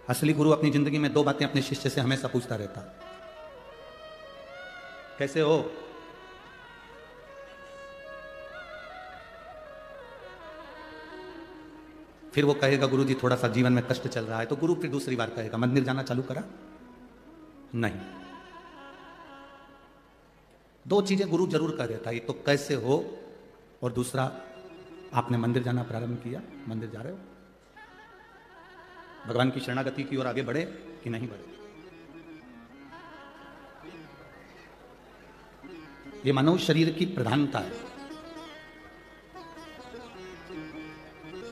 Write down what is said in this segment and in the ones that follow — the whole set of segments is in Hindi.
असली गुरु अपनी जिंदगी में दो बातें अपने शिष्य से हमेशा पूछता रहता, कैसे हो, फिर वो कहेगा गुरु जी थोड़ा सा जीवन में कष्ट चल रहा है, तो गुरु फिर दूसरी बार कहेगा मंदिर जाना चालू करा? नहीं। दो चीजें गुरु जरूर कह देता है, एक तो कैसे हो और दूसरा आपने मंदिर जाना प्रारंभ किया, मंदिर जा रहे हो, भगवान की शरणागति की ओर आगे बढ़े कि नहीं बढ़े। ये मानव शरीर की प्रधानता है।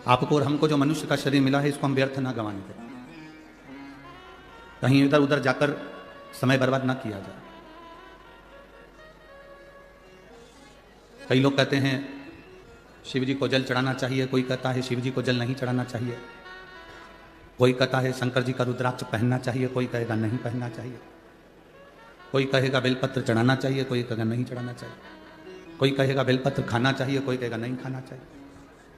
आपको और हमको जो मनुष्य का शरीर मिला है इसको हम व्यर्थ ना गंवाने दें, कहीं इधर उधर जाकर समय बर्बाद ना किया जाए। कई लोग कहते हैं शिव जी को जल चढ़ाना चाहिए, कोई कहता है शिव जी को जल नहीं चढ़ाना चाहिए, कोई कहता है शंकर जी का रुद्राक्ष पहनना चाहिए, कोई कहेगा नहीं पहनना चाहिए, कोई कहेगा बेलपत्र चढ़ाना चाहिए, कोई कहेगा नहीं चढ़ाना चाहिए, कोई कहेगा बेलपत्र खाना चाहिए, कोई कहेगा नहीं खाना चाहिए,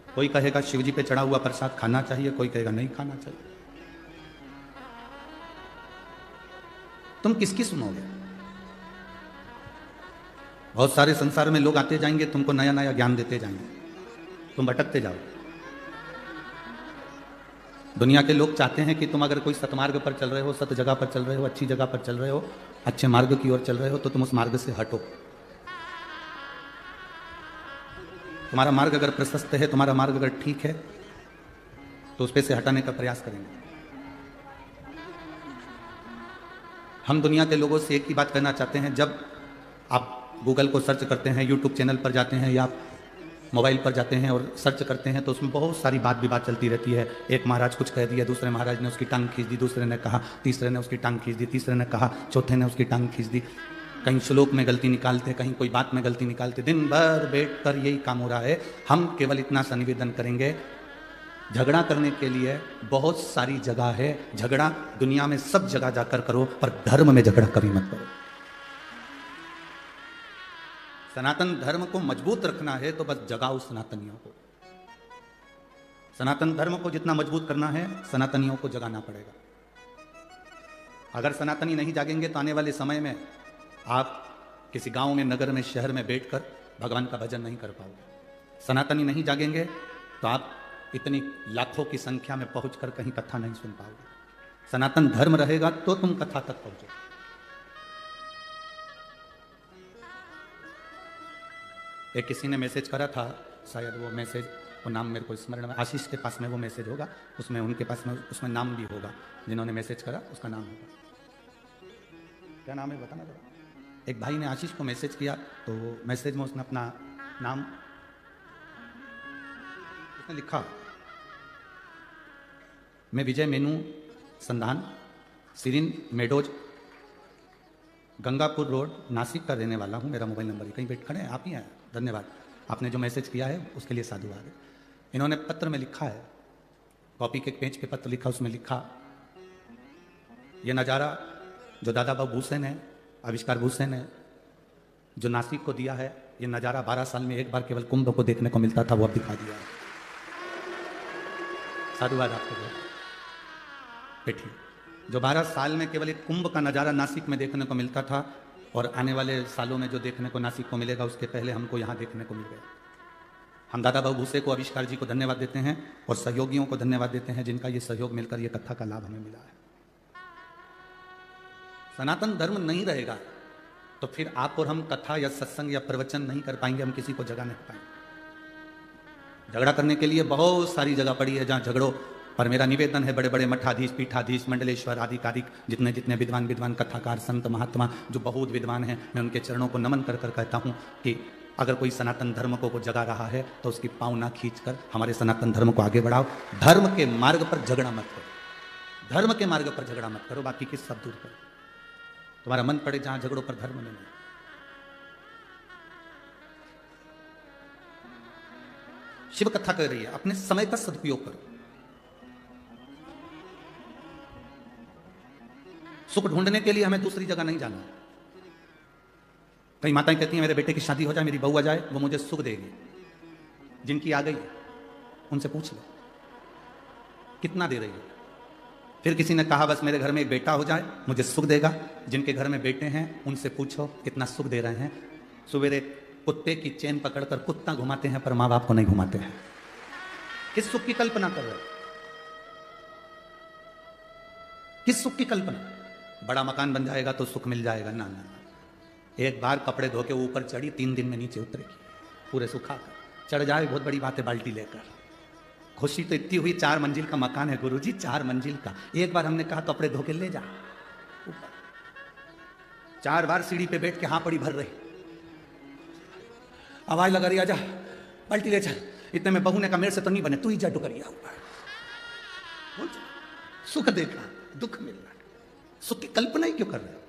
कोई कहेगा शिव जी पे चढ़ा हुआ प्रसाद खाना चाहिए, कोई कहेगा नहीं खाना चाहिए। तुम किसकी सुनोगे? बहुत सारे संसार में लोग आते जाएंगे, तुमको नया नया ज्ञान देते जाएंगे, तुम भटकते जाओ। दुनिया के लोग चाहते हैं कि तुम अगर कोई सतमार्ग पर चल रहे हो, सत जगह पर चल रहे हो, अच्छी जगह पर चल रहे हो, अच्छे मार्ग की ओर चल रहे हो, तो तुम उस मार्ग से हटो। तुम्हारा मार्ग अगर प्रशस्त है, तुम्हारा मार्ग अगर ठीक है, तो उस पे से हटाने का प्रयास करेंगे। हम दुनिया के लोगों से एक ही बात कहना चाहते हैं, जब आप गूगल को सर्च करते हैं, यूट्यूब चैनल पर जाते हैं या मोबाइल पर जाते हैं और सर्च करते हैं, तो उसमें बहुत सारी बात विवाद चलती रहती है। एक महाराज कुछ कह दिया, दूसरे महाराज ने उसकी टांग खींच दी, दूसरे ने कहा, तीसरे ने उसकी टांग खींच दी, तीसरे ने कहा, चौथे ने उसकी टांग खींच दी। कहीं श्लोक में गलती निकालते, कहीं कोई बात में गलती निकालते, दिन भर बैठ कर यही काम हो रहा है। हम केवल इतना सा निवेदन करेंगे, झगड़ा करने के लिए बहुत सारी जगह है, झगड़ा दुनिया में सब जगह जाकर करो, पर धर्म में झगड़ा कभी मत करो। सनातन धर्म को मजबूत रखना है तो बस जगाओ सनातनियों को। सनातन धर्म को जितना मजबूत करना है, सनातनियों को जगाना पड़ेगा। अगर सनातनी नहीं जागेंगे तो आने वाले समय में आप किसी गांव में, नगर में, शहर में बैठकर भगवान का भजन नहीं कर पाओगे। सनातनी नहीं जागेंगे तो आप इतनी लाखों की संख्या में पहुंचकर कहीं कथा नहीं सुन पाओगे। सनातन धर्म रहेगा तो तुम कथा तक पहुंचोगे। एक किसी ने मैसेज करा था, शायद वो मैसेज, वो नाम मेरे को स्मरण में, आशीष के पास में वो मैसेज होगा, उसमें उनके पास में उसमें नाम भी होगा, जिन्होंने मैसेज करा उसका नाम होगा। क्या नाम है बताना जरा। एक भाई ने आशीष को मैसेज किया, तो मैसेज में उसने अपना नाम उसने लिखा, मैं विजय मेनू संधान, Sirin meadows, Gangapur road, Nashik का रहने वाला हूँ। मेरा मोबाइल नंबर है, कहीं बैठ खड़े हैं आप ही हैं। धन्यवाद, आपने जो मैसेज किया है उसके लिए साधुवाद। इन्होंने पत्र में लिखा है, कॉपी के पेज पे पत्र लिखा, उसमें लिखा, ये नज़ारा जो दादा बाबू भूषण है, आविष्कार भूषण है, जो नासिक को दिया है, ये नज़ारा 12 साल में एक बार केवल कुंभ को देखने को मिलता था, वो अब दिखा दिया है। साधुवाद आपको। बैठिए। जो 12 साल में केवल एक कुंभ का नज़ारा नासिक में देखने को मिलता था, और आने वाले सालों में जो देखने को नासिक को मिलेगा, उसके पहले हमको यहाँ देखने को मिल गया। हम दादा बाबू भूसे को, आविष्कार जी को धन्यवाद देते हैं और सहयोगियों को धन्यवाद देते हैं, जिनका ये सहयोग मिलकर ये कथा का लाभ हमें मिला है। सनातन धर्म नहीं रहेगा तो फिर आप और हम कथा या सत्संग या प्रवचन नहीं कर पाएंगे, हम किसी को जगा नहीं पाएंगे। झगड़ा करने के लिए बहुत सारी जगह पड़ी है जहाँ झगड़ो, पर मेरा निवेदन है, बड़े बड़े मठाधीश, पीठाधीश, मंडलेश्वर आदि कादिक, जितने जितने विद्वान कथाकार, संत महात्मा जो बहुत विद्वान हैं, मैं उनके चरणों को नमन कर कर कहता हूँ कि अगर कोई सनातन धर्म को जगा रहा है तो उसकी पाँव ना खींचकर हमारे सनातन धर्म को आगे बढ़ाओ। धर्म के मार्ग पर झगड़ा मत करो, धर्म के मार्ग पर झगड़ा मत करो, बाकी किस सब दूर करो। तुम्हारा मन पड़े जहां झगड़ों पर, धर्म में नहीं। शिव कथा कर रही है, अपने समय का सदुपयोग करो। सुख ढूंढने के लिए हमें दूसरी जगह नहीं जाना। कई माताएं कहती हैं मेरे बेटे की शादी हो जाए, मेरी बहू आ जाए, वो मुझे सुख देगी। जिनकी आ गई उनसे पूछ लो कितना दे रही है। फिर किसी ने कहा बस मेरे घर में एक बेटा हो जाए मुझे सुख देगा। जिनके घर में बेटे हैं उनसे पूछो कितना सुख दे रहे हैं। सवेरे कुत्ते की चेन पकड़कर कुत्ता घुमाते हैं पर माँ बाप को नहीं घुमाते हैं। किस सुख की कल्पना कर रहे हो? किस सुख की कल्पना? बड़ा मकान बन जाएगा तो सुख मिल जाएगा? ना ना ना। एक बार कपड़े धो के ऊपर चढ़ी 3 दिन में नीचे उतरेगी पूरे सुखा कर। चढ़ जाए बहुत बड़ी बात है बाल्टी लेकर। खुशी तो इतनी हुई 4 मंजिल का मकान है गुरुजी, 4 मंजिल का। एक बार हमने कहा कपड़े धो के ले जा ऊपर। 4 बार सीढ़ी पे बैठ के हाँ पड़ी भर रही, आवाज लगा रही आजा बाल्टी ले चल। इतने में बहू ने कहा मेरे से तो नहीं बने, तू ही जा डुकरिया ऊपर। सुख देखा दुख मिल रहा, सुख की कल्पना ही क्यों कर रहे हो?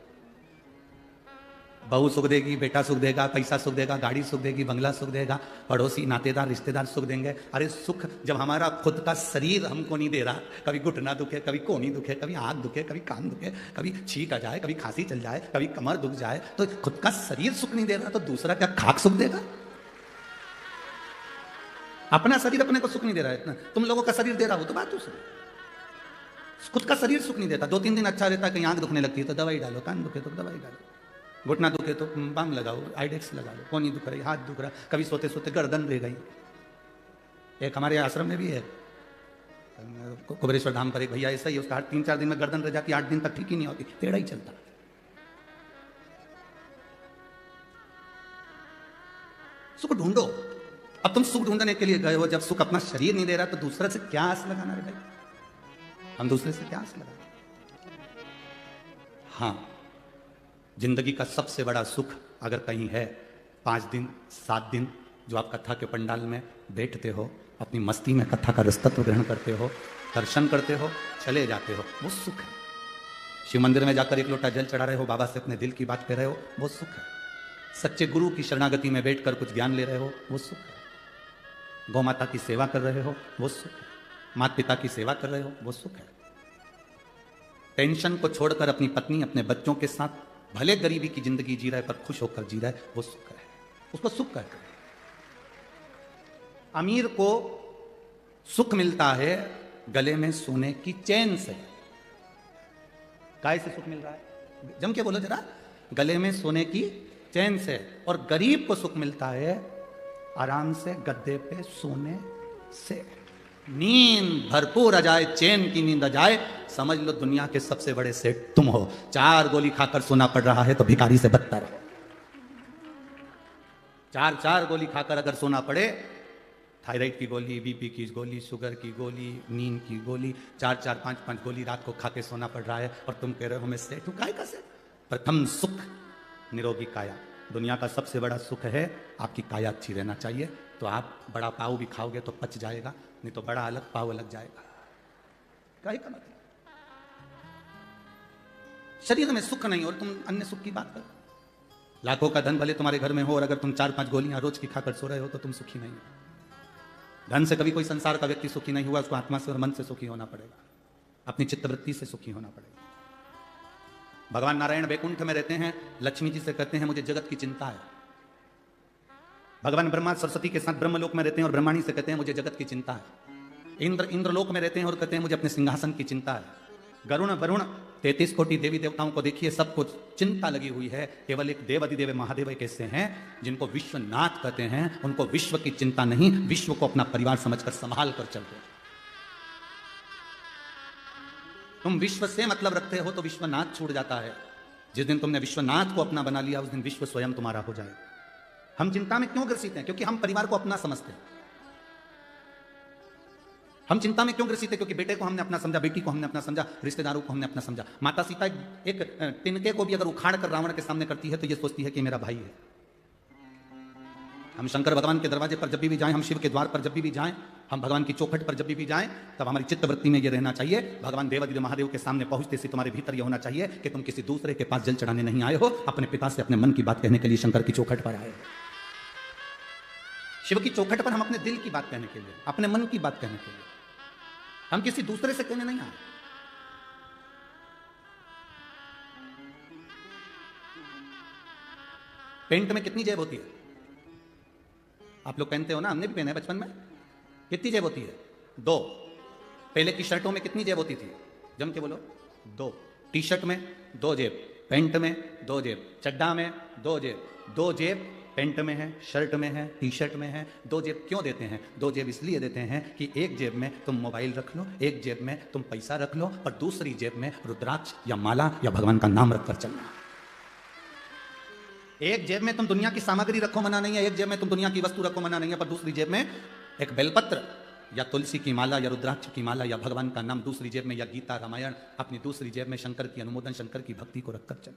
बहू सुख देगी, बेटा सुख देगा, पैसा सुख देगा, गाड़ी सुख देगी, बंगला सुख देगा, पड़ोसी नातेदार रिश्तेदार सुख देंगे। अरे सुख जब हमारा खुद का शरीर हमको नहीं दे रहा, कभी घुटना दुखे, कभी कोहनी दुखे, कभी आंख दुखे, कभी कान दुखे, कभी छींक आ जाए, कभी खांसी चल जाए, कभी कमर दुख जाए, तो खुद का शरीर सुख नहीं दे रहा तो दूसरा क्या खाक सुख देगा? अपना शरीर अपने को सुख नहीं दे रहा है इतना, तुम लोगों का शरीर दे रहा हो तो बात दूसरी। खुद का शरीर सुख नहीं देता। 2-3 दिन अच्छा रहता है, कहीं आंख दुखने लगती है तो दवाई डालो, कान दुखे तो दवाई डालो, घुटना दुखे तो बाम लगाओ, आइडेक्स लगा लो, कोनी दुख रही, हाथ दुख रहा, कभी सोते सोते गर्दन रह गई। एक हमारे आश्रम में भी है कुबेरेश्वर धाम पर एक भैया ऐसा ही, उसका 3-4 दिन में गर्दन रह जाती, 8 दिन तक ठीक ही नहीं होती, टेढ़ा ही चलता। सुख ढूंढो। अब तुम सुख ढूंढने के लिए गए हो, जब सुख अपना शरीर नहीं दे रहा तो दूसरे से क्या आस लगाना रे भाई? हम दूसरे से क्या आस लगाना? हाँ, जिंदगी का सबसे बड़ा सुख अगर कहीं है, 5 दिन 7 दिन जो आप कथा के पंडाल में बैठते हो, अपनी मस्ती में कथा का रसतत्व ग्रहण करते हो, दर्शन करते हो, चले जाते हो, वो सुख है। शिव मंदिर में जाकर 1 लोटा जल चढ़ा रहे हो, बाबा से अपने दिल की बात कह रहे हो, वो सुख है। सच्चे गुरु की शरणागति में बैठकर कुछ ज्ञान ले रहे हो, वो सुख है। गौ माता की सेवा कर रहे हो, वो सुख है। माता पिता की सेवा कर रहे हो, वो सुख है। टेंशन को छोड़कर अपनी पत्नी अपने बच्चों के साथ भले गरीबी की जिंदगी जी रहा है पर खुश होकर जी रहा है, वो सुख है। उसको सुख कहते हैं। अमीर को सुख मिलता है गले में सोने की चैन से। काय से सुख मिल रहा है? जम के बोलो जरा। गले में सोने की चैन से। और गरीब को सुख मिलता है आराम से गद्दे पे सोने से। नींद भरपूर आ जाए, चैन की नींद आ जाए, समझ लो दुनिया के सबसे बड़े सेठ तुम हो। 4 गोली खाकर सोना पड़ रहा है तो भिखारी से बदतर है। 4 गोली खाकर अगर सोना पड़े, थायराइड की गोली, बीपी की गोली, शुगर की गोली, नींद की गोली, 4-4 5-5 गोली रात को खा के सोना पड़ रहा है और तुम कह रहे हो मैं सेठ हूं। काय का सेठ? प्रथम सुख निरोगी काया। दुनिया का सबसे बड़ा सुख है आपकी काया अच्छी रहना चाहिए। तो आप बड़ा पाव भी खाओगे तो पच जाएगा, नहीं तो बड़ा अलग पाव अलग जाएगा। काय का मतलब? शरीर में सुख नहीं और तुम अन्य सुख की बात करो। लाखों का धन भले तुम्हारे घर में हो और अगर तुम 4-5 गोलियां रोज की खाकर सो रहे हो तो तुम सुखी नहीं हो। धन से कभी कोई संसार का व्यक्ति सुखी नहीं हुआ, उसको आत्मा से और मन से सुखी होना पड़ेगा, अपनी चित्तवृत्ति से सुखी होना पड़ेगा। भगवान नारायण वैकुंठ में रहते हैं, लक्ष्मी जी से कहते हैं मुझे जगत की चिंता है। भगवान ब्रह्मा सरस्वती के साथ ब्रह्मलोक में रहते हैं और ब्रह्माणी से कहते हैं मुझे जगत की चिंता है। इंद्रलोक में रहते हैं और कहते हैं मुझे अपने सिंहासन की चिंता है। गरुण वरुण 33 कोटि देवी देवताओं को देखिए, सबको चिंता लगी हुई है। केवल एक देव अधिदेव महादेव एक ऐसे हैं जिनको विश्वनाथ कहते हैं, उनको विश्व की चिंता नहीं, विश्व को अपना परिवार समझकर संभाल कर चलते हैं। तुम विश्व से मतलब रखते हो तो विश्वनाथ छूट जाता है। जिस दिन तुमने विश्वनाथ को अपना बना लिया उस दिन विश्व स्वयं तुम्हारा हो जाएगा। हम चिंता में क्यों ग्रसित हैं? क्योंकि हम परिवार को अपना समझते हैं। हम चिंता में क्यों ग्रसित हैं? क्योंकि बेटे को हमने अपना समझा, बेटी को हमने अपना समझा, रिश्तेदारों को हमने अपना समझा। माता सीता एक तिनके को भी अगर उखाड़ कर रावण के सामने करती है तो यह सोचती है कि मेरा भाई है। हम शंकर भगवान के दरवाजे पर जब भी जाएं, हम शिव के द्वार पर जब भी जाएं, हम भगवान की चौखट पर जब भी जाएं, तब हमारी चित्तवृत्ति में यह रहना चाहिए, भगवान देवादिदेव महादेव के सामने पहुंचते से तुम्हारे भीतर यह होना चाहिए कि तुम किसी दूसरे के पास जल चढ़ाने नहीं आए हो, अपने पिता से अपने मन की बात कहने के लिए शंकर की चौखट पर आए हो। शिव की चौखट पर हम अपने दिल की बात कहने के लिए, अपने मन की बात कहने के लिए, हम किसी दूसरे से कहने नहीं आए। पेंट में कितनी जेब होती है? आप लोग पहनते हो ना, हमने भी पहना है बचपन में। कितनी जेब होती है? 2। पहले की शर्टों में कितनी जेब होती थी? जम के बोलो, दो। टी शर्ट में दो जेब, पैंट में दो जेब, चड्डा में दो जेब। दो जेब पैंट में है, शर्ट में है, टी शर्ट में है। दो जेब क्यों देते हैं? दो जेब इसलिए देते हैं कि एक जेब में तुम मोबाइल रख लो, एक जेब में तुम पैसा रख लो, और दूसरी जेब में रुद्राक्ष या माला या भगवान का नाम रखकर चलना। एक जेब में तुम दुनिया की सामग्री रखो, मना नहीं है। एक जेब में तुम दुनिया की वस्तु रखो, मना नहीं है। पर दूसरी जेब में एक बेलपत्र या तुलसी की माला या रुद्राक्ष की माला या भगवान का नाम दूसरी जेब में, या गीता रामायण अपनी दूसरी जेब में शंकर की अनुमोदन, शंकर की भक्ति को रखकर चल।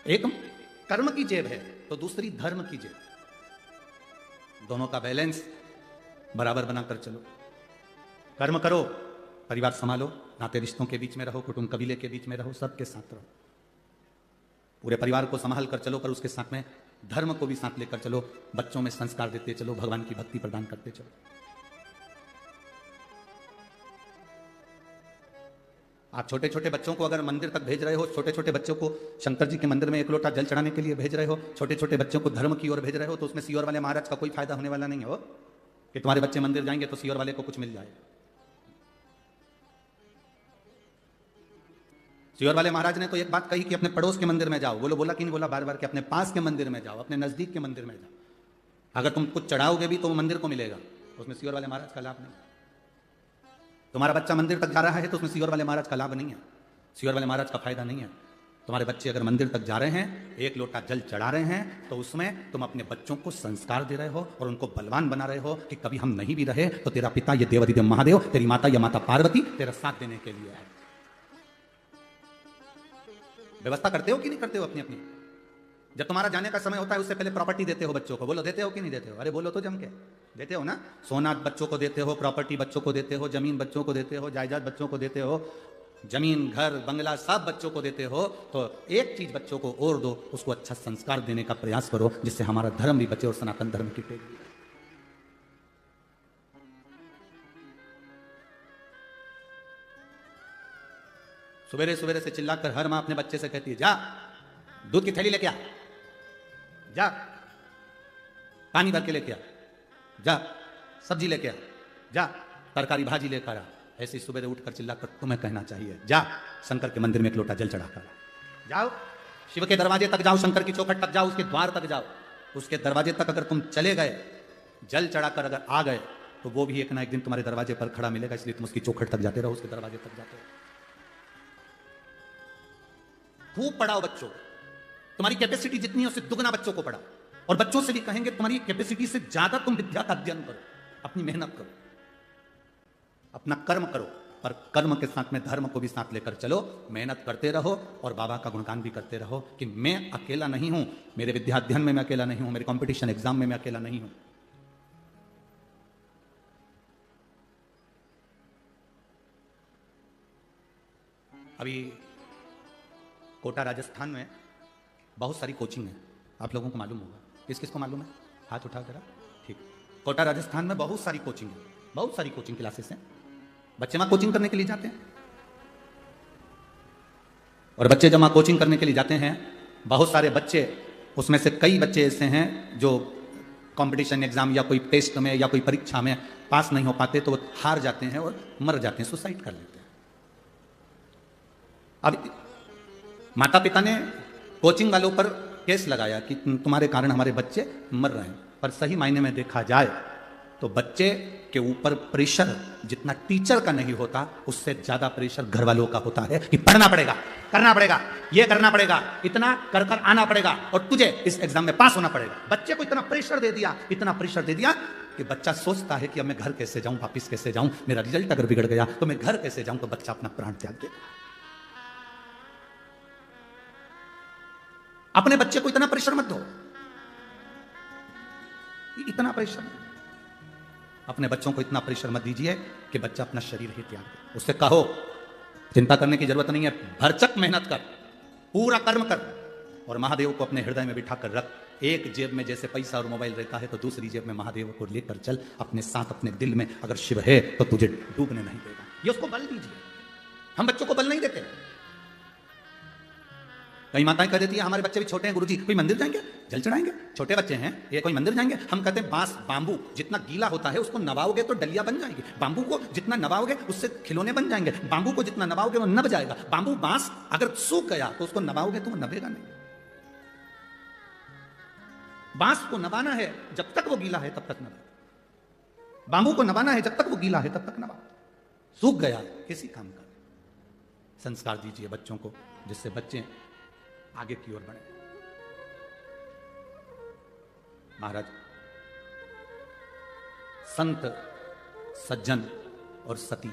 एक कर्म की जेब है तो दूसरी धर्म की जेब। दोनों का बैलेंस बराबर बनाकर चलो। कर्म करो, परिवार संभालो, नाते रिश्तों के बीच में रहो, कुटुंब कबीले के बीच में रहो, सबके साथ रहो। पूरे परिवार को संभाल कर चलो, पर उसके साथ में धर्म को भी साथ लेकर चलो। बच्चों में संस्कार देते चलो, भगवान की भक्ति प्रदान करते चलो। आप छोटे छोटे बच्चों को अगर मंदिर तक भेज रहे हो, छोटे छोटे बच्चों को शंकर जी के मंदिर में एक लोटा जल चढ़ाने के लिए भेज रहे हो, छोटे छोटे बच्चों को धर्म की ओर भेज रहे हो, तो उसमें सीहोर वाले महाराज का कोई फायदा होने वाला नहीं हो कि तुम्हारे बच्चे मंदिर जाएंगे तो सीहोर वाले को कुछ मिल जाए। सीहोर वाले महाराज ने तो एक बात कही कि अपने पड़ोस के मंदिर में जाओ। बोलो, बोला कि नहीं बोला? बार बार कि अपने पास के मंदिर में जाओ, अपने नजदीक के मंदिर में जाओ। अगर तुम कुछ चढ़ाओगे भी तो वो मंदिर को मिलेगा, उसमें सीहोर वाले महाराज का लाभ नहीं। तुम्हारा बच्चा मंदिर तक जा रहा है तो उसमें सीहोर वाले महाराज का लाभ नहीं है, सीहोर वाले महाराज का फायदा नहीं है। तुम्हारे बच्चे अगर मंदिर तक जा रहे हैं, एक लोटा जल चढ़ा रहे हैं, तो उसमें तुम अपने बच्चों को संस्कार दे रहे हो और उनको बलवान बना रहे हो कि कभी हम नहीं भी रहे तो तेरा पिता ये देवाधिदेव महादेव, तेरी माता या माता पार्वती तेरा साथ देने के लिए है। व्यवस्था करते हो कि नहीं करते हो अपनी अपनी? जब तुम्हारा जाने का समय होता है उससे पहले प्रॉपर्टी देते हो बच्चों को। बोलो, देते हो कि नहीं देते हो? अरे बोलो तो जम के। देते हो ना? सोना बच्चों को देते हो, प्रॉपर्टी बच्चों को देते हो, जमीन बच्चों को देते हो, जायदाद बच्चों को देते हो, जमीन घर बंगला सब बच्चों को देते हो। तो एक चीज बच्चों को और दो, उसको अच्छा संस्कार देने का प्रयास करो, जिससे हमारा धर्म भी बचे और सनातन धर्म की टेक भी। सवेरे सवेरे से चिल्लाकर हर मां अपने बच्चे से कहती है, जा दूध की थैली लेके आ, जा पानी भर के लेके आ, जा सब्जी लेके आ, जा तरकारी भाजी लेकर आ। ऐसे सुबह उठकर चिल्लाकर तुम्हें कहना चाहिए, जा शंकर के मंदिर में एक लोटा जल चढ़ाकर जाओ, शिव के दरवाजे तक जाओ, शंकर की चौखट तक जाओ, उसके द्वार तक जाओ। उसके दरवाजे तक अगर तुम चले गए, जल चढ़ाकर अगर आ गए, तो वो भी एक ना एक दिन तुम्हारे दरवाजे पर खड़ा मिलेगा। इसलिए तुम उसकी चौखट तक जाते रहो, उसके दरवाजे तक जाते रहो। खूब पढ़ाओ बच्चों, तुम्हारी कैपेसिटी जितनी है उससे दुगना बच्चों को पढ़ाओ। और बच्चों से भी कहेंगे तुम्हारी कैपेसिटी से ज्यादा तुम विद्या का अध्ययन करो, अपनी मेहनत करो, अपना कर्म करो, पर कर्म के साथ में धर्म को भी साथ लेकर चलो। मेहनत करते रहो और बाबा का गुणगान भी करते रहो कि मैं अकेला नहीं हूं, मेरे विद्या अध्ययन में मैं अकेला नहीं हूं, मेरे कंपटीशन एग्जाम में मैं अकेला नहीं हूं। अभी कोटा राजस्थान में बहुत सारी कोचिंग है, आप लोगों को मालूम होगा। किस किस को मालूम है? हाथ उठाओ जरा। ठीक, कोटा राजस्थान में बहुत सारी कोचिंग है, बहुत सारी कोचिंग क्लासेस हैं। बच्चे वहां कोचिंग करने के लिए जाते हैं, और बच्चे जब वहां कोचिंग करने के लिए जाते हैं, बहुत सारे बच्चे, उसमें से कई बच्चे ऐसे हैं जो कंपटीशन एग्जाम या कोई टेस्ट में या कोई परीक्षा में पास नहीं हो पाते, तो वो हार जाते हैं और मर जाते हैं, सुसाइड कर लेते हैं। अब माता पिता ने कोचिंग वालों पर केस लगाया कि तुम्हारे कारण हमारे बच्चे मर रहे हैं। पर सही मायने में देखा जाए तो बच्चे के ऊपर प्रेशर जितना टीचर का नहीं होता, उससे ज्यादा प्रेशर घर वालों का होता है कि पढ़ना पड़ेगा, करना पड़ेगा, ये करना पड़ेगा, इतना कर कर आना पड़ेगा और तुझे इस एग्जाम में पास होना पड़ेगा। बच्चे को इतना प्रेशर दे दिया, इतना प्रेशर दे दिया कि बच्चा सोचता है कि अब मैं घर कैसे जाऊं, वापिस कैसे जाऊं, मेरा रिजल्ट अगर बिगड़ गया तो मैं घर कैसे जाऊं। तो बच्चा अपना प्राण त्याग देगा। अपने बच्चे को इतना प्रेशर मत दो, इतना प्रेशर, अपने बच्चों को इतना प्रेशर मत दीजिए कि बच्चा अपना शरीर ही त्याग दे। उससे कहो चिंता करने की जरूरत नहीं है, भरचक मेहनत कर, पूरा कर्म कर, और महादेव को अपने हृदय में बिठा कर रख। एक जेब में जैसे पैसा और मोबाइल रहता है, तो दूसरी जेब में महादेव को लेकर चल। अपने साथ, अपने दिल में अगर शिव है तो तुझे डूबने नहीं देगा। ये उसको बल दीजिए। हम बच्चों को बल नहीं देते, कई माताएं कह देती है हमारे बच्चे भी छोटे हैं गुरुजी, कोई मंदिर जाएंगे, जल चढ़ाएंगे, छोटे बच्चे हैं ये कोई मंदिर जाएंगे। हम कहते हैं बांस बांबू जितना गीला होता है उसको नवाओगे तो डलिया बन जाएगी, बांबू को जितना नवाओगे उससे खिलौने बन जाएंगे, बांबू को जितना नवाओगे वो नब जाएगा। बांबू बांस अगर सूख गया तो उसको नवाओगे तो वो नबेगा नहीं। बांस को नवाना है जब तक वो गीला है तब तक नवा, बांबू को नवाना है जब तक वो गीला है तब तक नवा। सूख गया किसी काम का। संस्कार दीजिए बच्चों को जिससे बच्चे आगे की ओर बढ़े। महाराज संत सज्जन और सती,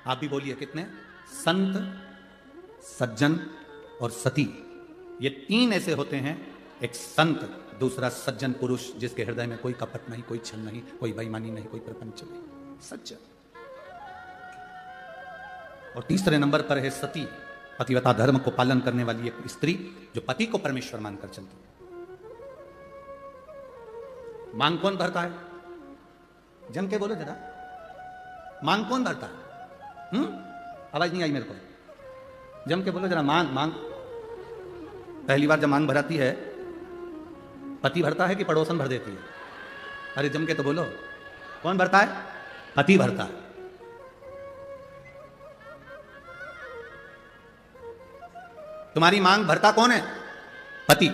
आप भी बोलिए कितने? संत सज्जन और सती, ये तीन ऐसे होते हैं। एक संत, दूसरा सज्जन पुरुष जिसके हृदय में कोई कपट नहीं, कोई छल नहीं, कोई बेईमानी नहीं, कोई प्रपंच नहीं, सज्जन। और तीसरे नंबर पर है सती, पतिव्रता धर्म को पालन करने वाली एक स्त्री जो पति को परमेश्वर मानकर चलती है। मांग कौन भरता है? जम के बोलो जरा, मांग कौन भरता है? आवाज नहीं आई मेरे को, जम के बोलो जरा। मांग मांग पहली बार जब मांग भराती है पति भरता है कि पड़ोसन भर देती है? अरे जम के तो बोलो, कौन भरता है? पति भरता है। तुम्हारी मांग भरता कौन है? पति।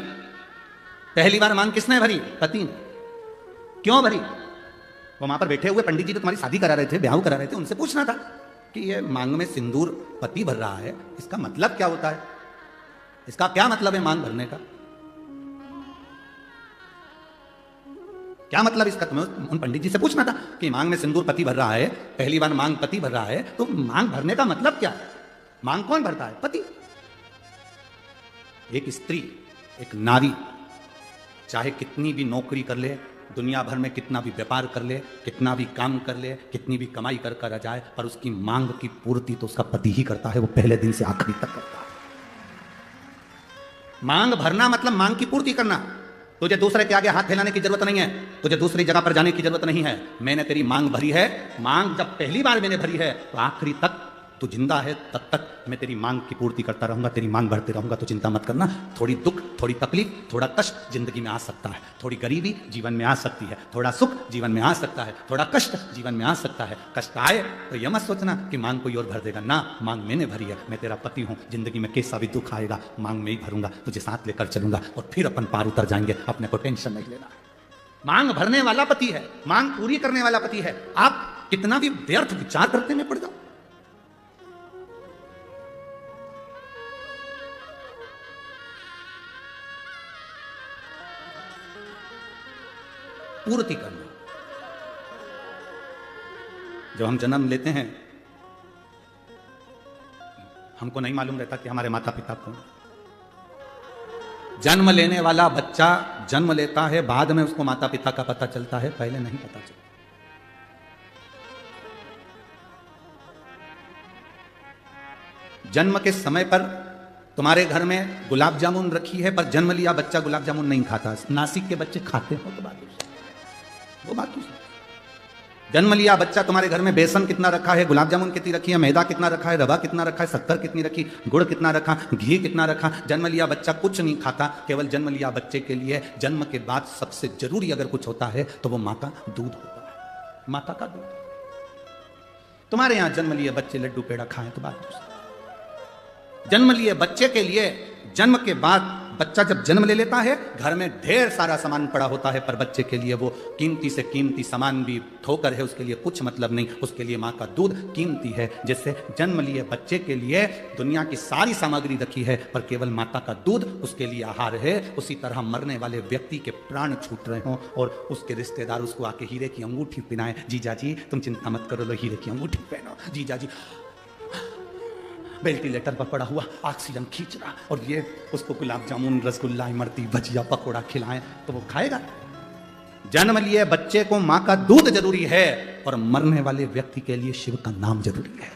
पहली बार मांग किसने भरी? पति ने। क्यों भरी? वो वहां पर बैठे हुए पंडित जी जो तुम्हारी शादी करा रहे थे, ब्याह करा रहे थे, उनसे पूछना था कि ये मांग में सिंदूर पति भर रहा है, इसका मतलब क्या होता है? इसका क्या मतलब है मांग भरने का? क्या मतलब इसका? तुम्हें उन पंडित जी से पूछना था कि मांग में सिंदूर पति भर रहा है, पहली बार मांग पति भर रहा है, तो मांग भरने का मतलब क्या है? मांग कौन भरता है? पति। एक स्त्री, एक नारी चाहे कितनी भी नौकरी कर ले, दुनिया भर में कितना भी व्यापार कर ले, कितना भी काम कर ले, कितनी भी कमाई कर कर आ जाए, पर उसकी मांग की पूर्ति तो उसका पति ही करता है। वो पहले दिन से आखिरी तक करता है। मांग भरना मतलब मांग की पूर्ति करना। तुझे दूसरे के आगे हाथ फैलाने की जरूरत नहीं है, तुझे दूसरी जगह पर जाने की जरूरत नहीं है। मैंने तेरी मांग भरी है। मांग जब पहली बार मैंने भरी है तो आखिरी तक तू जिंदा है तब तक मैं तेरी मांग की पूर्ति करता रहूंगा, तेरी मांग भरते रहूंगा। तो चिंता मत करना। थोड़ी दुख, थोड़ी तकलीफ, थोड़ा कष्ट जिंदगी में आ सकता है, थोड़ी गरीबी जीवन में आ सकती है, थोड़ा सुख जीवन में आ सकता है, थोड़ा कष्ट जीवन में आ सकता है। कष्ट आए तो यह मत सोचना कि मांग कोई और भर देगा ना, मांग मैंने भरी है। मैं तेरा पति हूं, जिंदगी में कैसा भी दुख आएगा मांग में ही भरूंगा, तुझे साथ लेकर चलूंगा और फिर अपन पार उतर जाएंगे। अपने को टेंशन नहीं लेना। मांग भरने वाला पति है, मांग पूरी करने वाला पति है। आप कितना भी व्यर्थ विचार करते में पड़ जाओ। पूर्ति करना। जब हम जन्म लेते हैं हमको नहीं मालूम रहता कि हमारे माता पिता कौन। जन्म लेने वाला बच्चा जन्म लेता है, बाद में उसको माता पिता का पता चलता है, पहले नहीं पता चलता। जन्म के समय पर तुम्हारे घर में गुलाब जामुन रखी है, पर जन्म लिया बच्चा गुलाब जामुन नहीं खाता। नासिक के बच्चे खाते हो तो बात वो बात दूसरी। जन्म लिया बच्चा, तुम्हारे घर में बेसन कितना रखा है, गुलाब जामुन कितनी रखी है, मैदा कितना रखा है, रवा कितना रखा है, शक्कर कितनी रखी, गुड़ कितना रखा, घी कितना रखा। जन्म लिया बच्चा कुछ नहीं खाता। केवल जन्म लिया बच्चे के लिए जन्म के बाद सबसे जरूरी अगर कुछ होता है तो वो माँ का दूध होता है। माता का दूध। तुम्हारे यहां जन्म लिए बच्चे लड्डू पेड़ा खाएं तो बात दूसरी। जन्म लिए बच्चे के लिए जन्म के बाद बच्चा जब जन्म ले लेता है घर में ढेर सारा सामान पड़ा होता है, पर बच्चे के लिए वो कीमती से कीमती सामान भी ठोकर है, उसके लिए कुछ मतलब नहीं। उसके लिए माँ का दूध कीमती है। जिससे जन्म लिए बच्चे के लिए दुनिया की सारी सामग्री रखी है, पर केवल माता का दूध उसके लिए आहार है। उसी तरह मरने वाले व्यक्ति के प्राण छूट रहे हों और उसके रिश्तेदार उसको आके हीरे की अंगूठी पहनाए, जीजा जी तुम चिंता मत करो, लो हीरे की अंगूठी पहनो, जीजा जी वेंटिलेटर पर पड़ा हुआ ऑक्सीजन खींच रहा, और ये उसको गुलाब जामुन, रसगुल्ला, इमरती, भजिया, पकोड़ा खिलाएं तो वो खाएगा। जन्म लिए बच्चे को मां का दूध जरूरी है, और मरने वाले व्यक्ति के लिए शिव का नाम जरूरी है।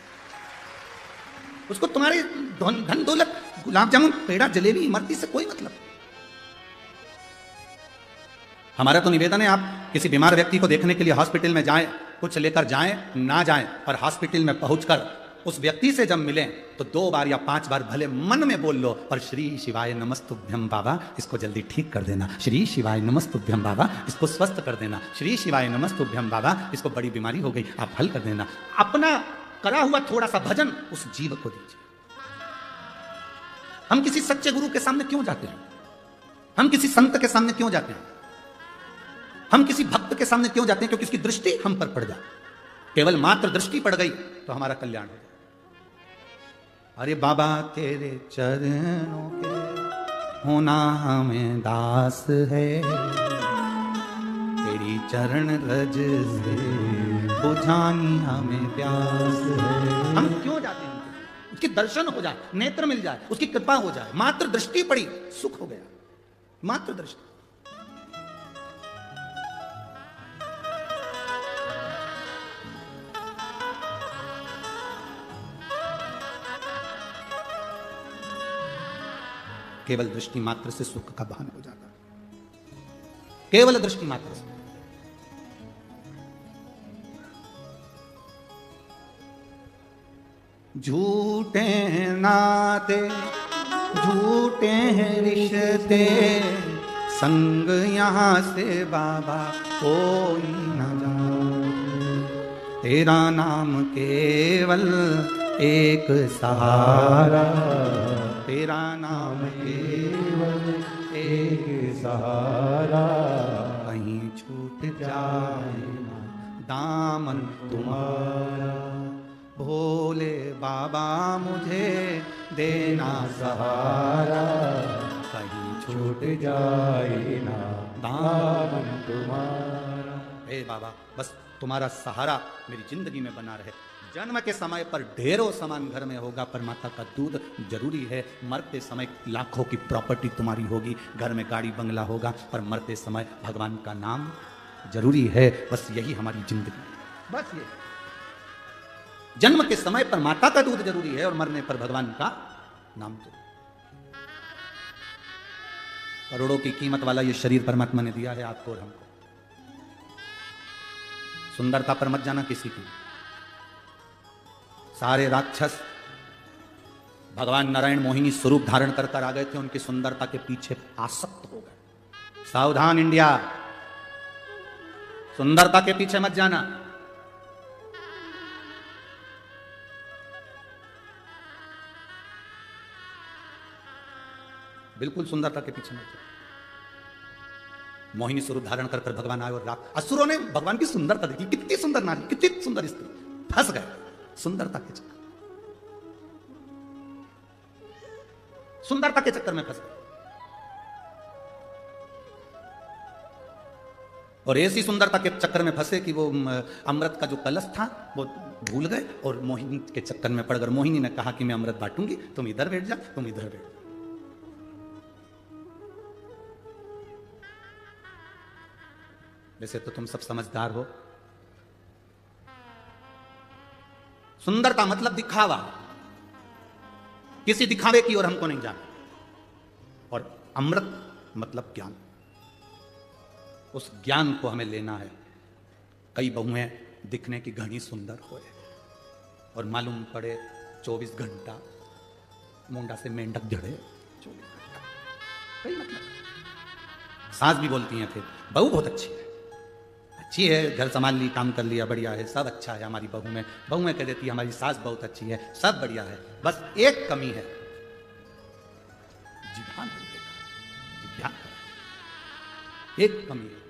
उसको तुम्हारे धन दौलत, गुलाब जामुन, पेड़ा, जलेबी, इमरती से कोई मतलब। हमारा तो निवेदन है, आप किसी बीमार व्यक्ति को देखने के लिए हॉस्पिटल में जाएं, कुछ लेकर जाएं ना जाएं, पर हॉस्पिटल में पहुंचकर उस व्यक्ति से जब मिलें तो 2 बार या 5 बार भले मन में बोल लो, पर श्री शिवाय नमस्तुभ्यम बाबा, इसको जल्दी ठीक कर देना। श्री शिवाय नमस्तुभ्यम बाबा, इसको स्वस्थ कर देना। श्री शिवाय नमस्तुभ्यम बाबा, इसको बड़ी बीमारी हो गई, आप हल कर देना। अपना करा हुआ थोड़ा सा भजन उस जीव को दीजिए। हम किसी सच्चे गुरु के सामने क्यों जाते हैं? हम किसी संत के सामने क्यों जाते हैं? हम किसी भक्त के सामने क्यों जाते हैं? क्योंकि उसकी दृष्टि हम पर पड़ जाए। केवल मात्र दृष्टि पड़ गई तो हमारा कल्याण हो जाए। अरे बाबा तेरे चरणों के होना हमें दास है, तेरी चरण रज से बुझानी हमें प्यास है। हम क्यों जाते हैं? उसके दर्शन हो जाए, नेत्र मिल जाए, उसकी कृपा हो जाए। मात्र दृष्टि पड़ी, सुख हो गया। मात्र दृष्टि। केवल दृष्टि मात्र से सुख का भान हो जाता है। केवल दृष्टि मात्र से। झूठे नाते झूठे हैं रिश्ते, संग यहां से बाबा कोई न जाए। तेरा नाम केवल एक सहारा, तेरा नाम केवल एक सहारा, कहीं छूट जाए ना दामन तुम्हारा। भोले बाबा मुझे देना सहारा, कहीं छूट जाए ना दामन तुम्हारा। हे बाबा, बस तुम्हारा सहारा मेरी जिंदगी में बना रहे। जन्म के समय पर ढेरों सामान घर में होगा, पर माता का दूध जरूरी है। मरते समय लाखों की प्रॉपर्टी तुम्हारी होगी, घर में गाड़ी बंगला होगा, पर मरते समय भगवान का नाम जरूरी है। बस यही हमारी जिंदगी, बस ये। जन्म के समय पर माता का दूध जरूरी है और मरने पर भगवान का नाम तो। करोड़ों की कीमत वाला ये शरीर परमात्मा ने दिया है आपको और हमको। सुंदरता पर मत जाना किसी की। सारे राक्षस भगवान नारायण मोहिनी स्वरूप धारण कर आ गए थे, उनकी सुंदरता के पीछे आसक्त हो गए। सावधान इंडिया, सुंदरता के पीछे मत जाना। बिल्कुल सुंदरता के पीछे मत जाना। मोहिनी स्वरूप धारण कर भगवान आए और असुरों ने भगवान की सुंदरता देखी। कितनी सुंदर नारी, कितनी सुंदर स्त्री, फंस गए सुंदरता के चक्कर, सुंदरता के चक्कर में फंस गए। और ऐसी सुंदरता के चक्कर में फंसे कि वो अमृत का जो कलश था वो भूल गए और मोहिनी के चक्कर में पड़ गए। मोहिनी ने कहा कि मैं अमृत बांटूंगी, तुम इधर बैठ जा, तुम इधर बैठ जा। वैसे तो तुम सब समझदार हो। सुंदरता मतलब दिखावा, किसी दिखावे की ओर हमको नहीं जाना। और अमृत मतलब ज्ञान, उस ज्ञान को हमें लेना है। कई बहुएं दिखने की घनी सुंदर होए और मालूम पड़े 24 घंटा मुंडा से मेंढक जड़े। 24 घंटा कई मतलब। सास भी बोलती हैं फिर, बहू बहुत अच्छी है, अच्छी है, घर संभाल ली, काम कर लिया, बढ़िया है, सब अच्छा है हमारी बहू में। बहुएं कह देती है हमारी सास बहुत अच्छी है, सब बढ़िया है, बस एक कमी है, जिभान एक कमी है।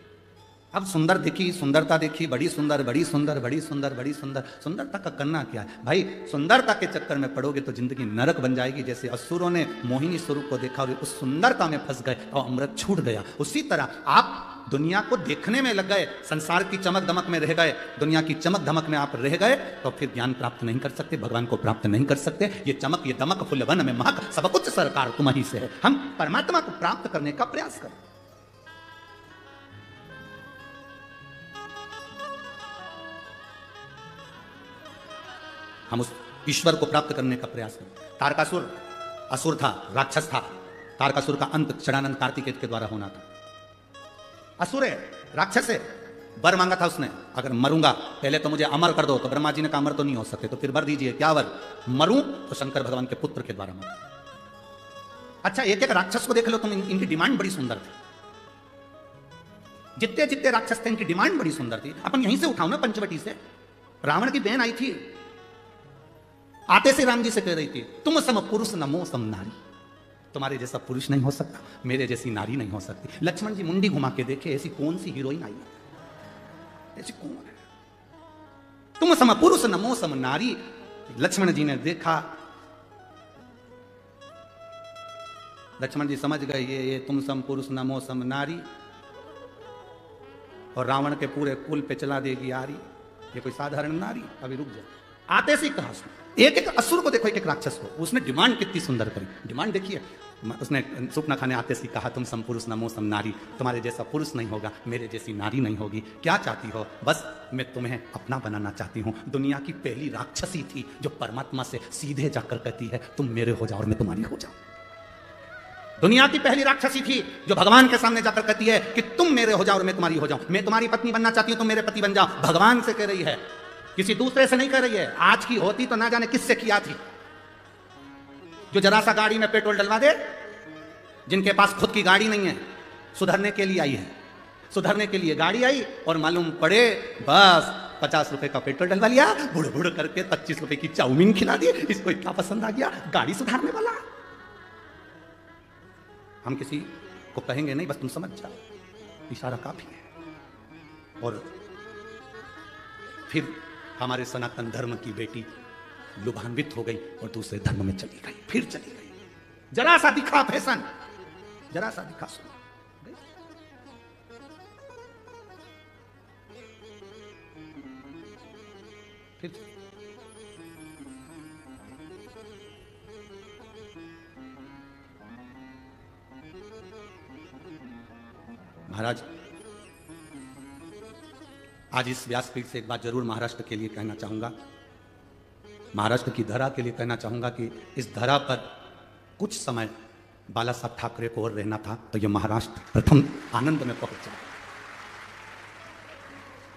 अब सुंदर दिखी, सुंदरता देखी, बड़ी सुंदर, बड़ी सुंदर, बड़ी सुंदर, बड़ी सुंदर। सुंदरता का करना क्या है भाई? सुंदरता के चक्कर में पड़ोगे तो जिंदगी नरक बन जाएगी। जैसे असुरों ने मोहिनी स्वरूप को देखा और उस सुंदरता में फंस गए और अमृत छूट गया, उसी तरह आप दुनिया को देखने में लग गए, संसार की चमक दमक में रह गए, दुनिया की चमक धमक में आप रह गए, तो फिर ज्ञान प्राप्त नहीं कर सकते, भगवान को प्राप्त नहीं कर सकते। ये चमक, ये दमक, फुलवन में महक, सब कुछ सरकार तुम्हारी से है। हम परमात्मा को प्राप्त करने का प्रयास करें। हम उस ईश्वर को प्राप्त करने का प्रयास करें। तारकासुर असुर था, राक्षस था। तारकासुर का अंत षडानंद कार्तिकेय के द्वारा होना था। असुर है, राक्षस है, वर मांगा था उसने, अगर मरूंगा पहले तो मुझे अमर कर दो। तो ब्रह्मा जी ने कहा अमर तो नहीं हो सकते, तो फिर वर दीजिए। क्या वर? मरूं तो शंकर भगवान के पुत्र के द्वारा मरूं। अच्छा, एक एक राक्षस को देख लो तुम, इनकी डिमांड बड़ी सुंदर थी। जितने जितने राक्षस थे इनकी डिमांड बड़ी सुंदर थी। अपन यहीं से उठाओ ना, पंचवटी से। रावण की बहन आई थी, आते से राम जी से कह रही थी, तुम सम पुरुष नमो सम नारी। तुम्हारे जैसा पुरुष नहीं हो सकता, मेरे जैसी नारी नहीं हो सकती। लक्ष्मण जी मुंडी घुमा के देखे, ऐसी कौन सी हीरोइन आई है, ऐसी कौन है? तुम सम पुरुष नमो सम नारी। लक्ष्मण जी ने देखा, लक्ष्मण जी समझ गए ये तुम सम पुरुष नमो सम नारी, और रावण के पूरे कुल पे चला देगी आरी। ये कोई साधारण नारी? अभी रुक जाए। आते से कहा उसने, एक एक असुर को देखो, एक एक राक्षस को, उसने डिमांड कितनी सुंदर करी। डिमांड देखिए, उसने सूर्पनखा ने आते से कहा, तुम सम पुरुष नमो सम नारी, तुम्हारे जैसा पुरुष नहीं होगा, मेरे जैसी नारी नहीं होगी। क्या चाहती हो? बस मैं तुम्हें अपना बनाना चाहती हूँ। दुनिया की पहली राक्षसी थी जो परमात्मा से सीधे जाकर कहती है तुम मेरे हो जाओ और मैं तुम्हारी हो जाऊं। दुनिया की पहली राक्षसी थी जो भगवान के सामने जाकर कहती है कि तुम मेरे हो जाओ और मैं तुम्हारी हो जाऊं। मैं तुम्हारी पत्नी बनना चाहती हूं, तुम मेरे पति बन जाओ। भगवान से कह रही है, किसी दूसरे से नहीं कह रही है। आज की होती तो ना जाने किससे किया थी। जो जरा सा गाड़ी में पेट्रोल डलवा दे, जिनके पास खुद की गाड़ी नहीं है, सुधरने के लिए आई है, सुधरने के लिए गाड़ी आई, और मालूम पड़े बस 50 रुपए का पेट्रोल डलवा लिया, बुड़ बुड़ करके 25 रुपए की चाउमीन खिला दी। इसको इतना पसंद आ गया, गाड़ी सुधारने वाला। हम किसी को कहेंगे नहीं, बस तुम समझ जाओ, इशारा काफी है। और फिर हमारे सनातन धर्म की बेटी लुभान्वित हो गई और दूसरे धर्म में चली गई, फिर चली गई। जरा सा दिखा फैशन, जरा सा दिखा सुन, फिर महाराज, आज इस व्यासपीठ से एक बात जरूर महाराष्ट्र के लिए कहना चाहूंगा, महाराष्ट्र की धरा के लिए कहना चाहूंगा कि इस धरा पर कुछ समय बाला साहब ठाकरे को और रहना था तो यह महाराष्ट्र प्रथम आनंद में पहुंच जाए।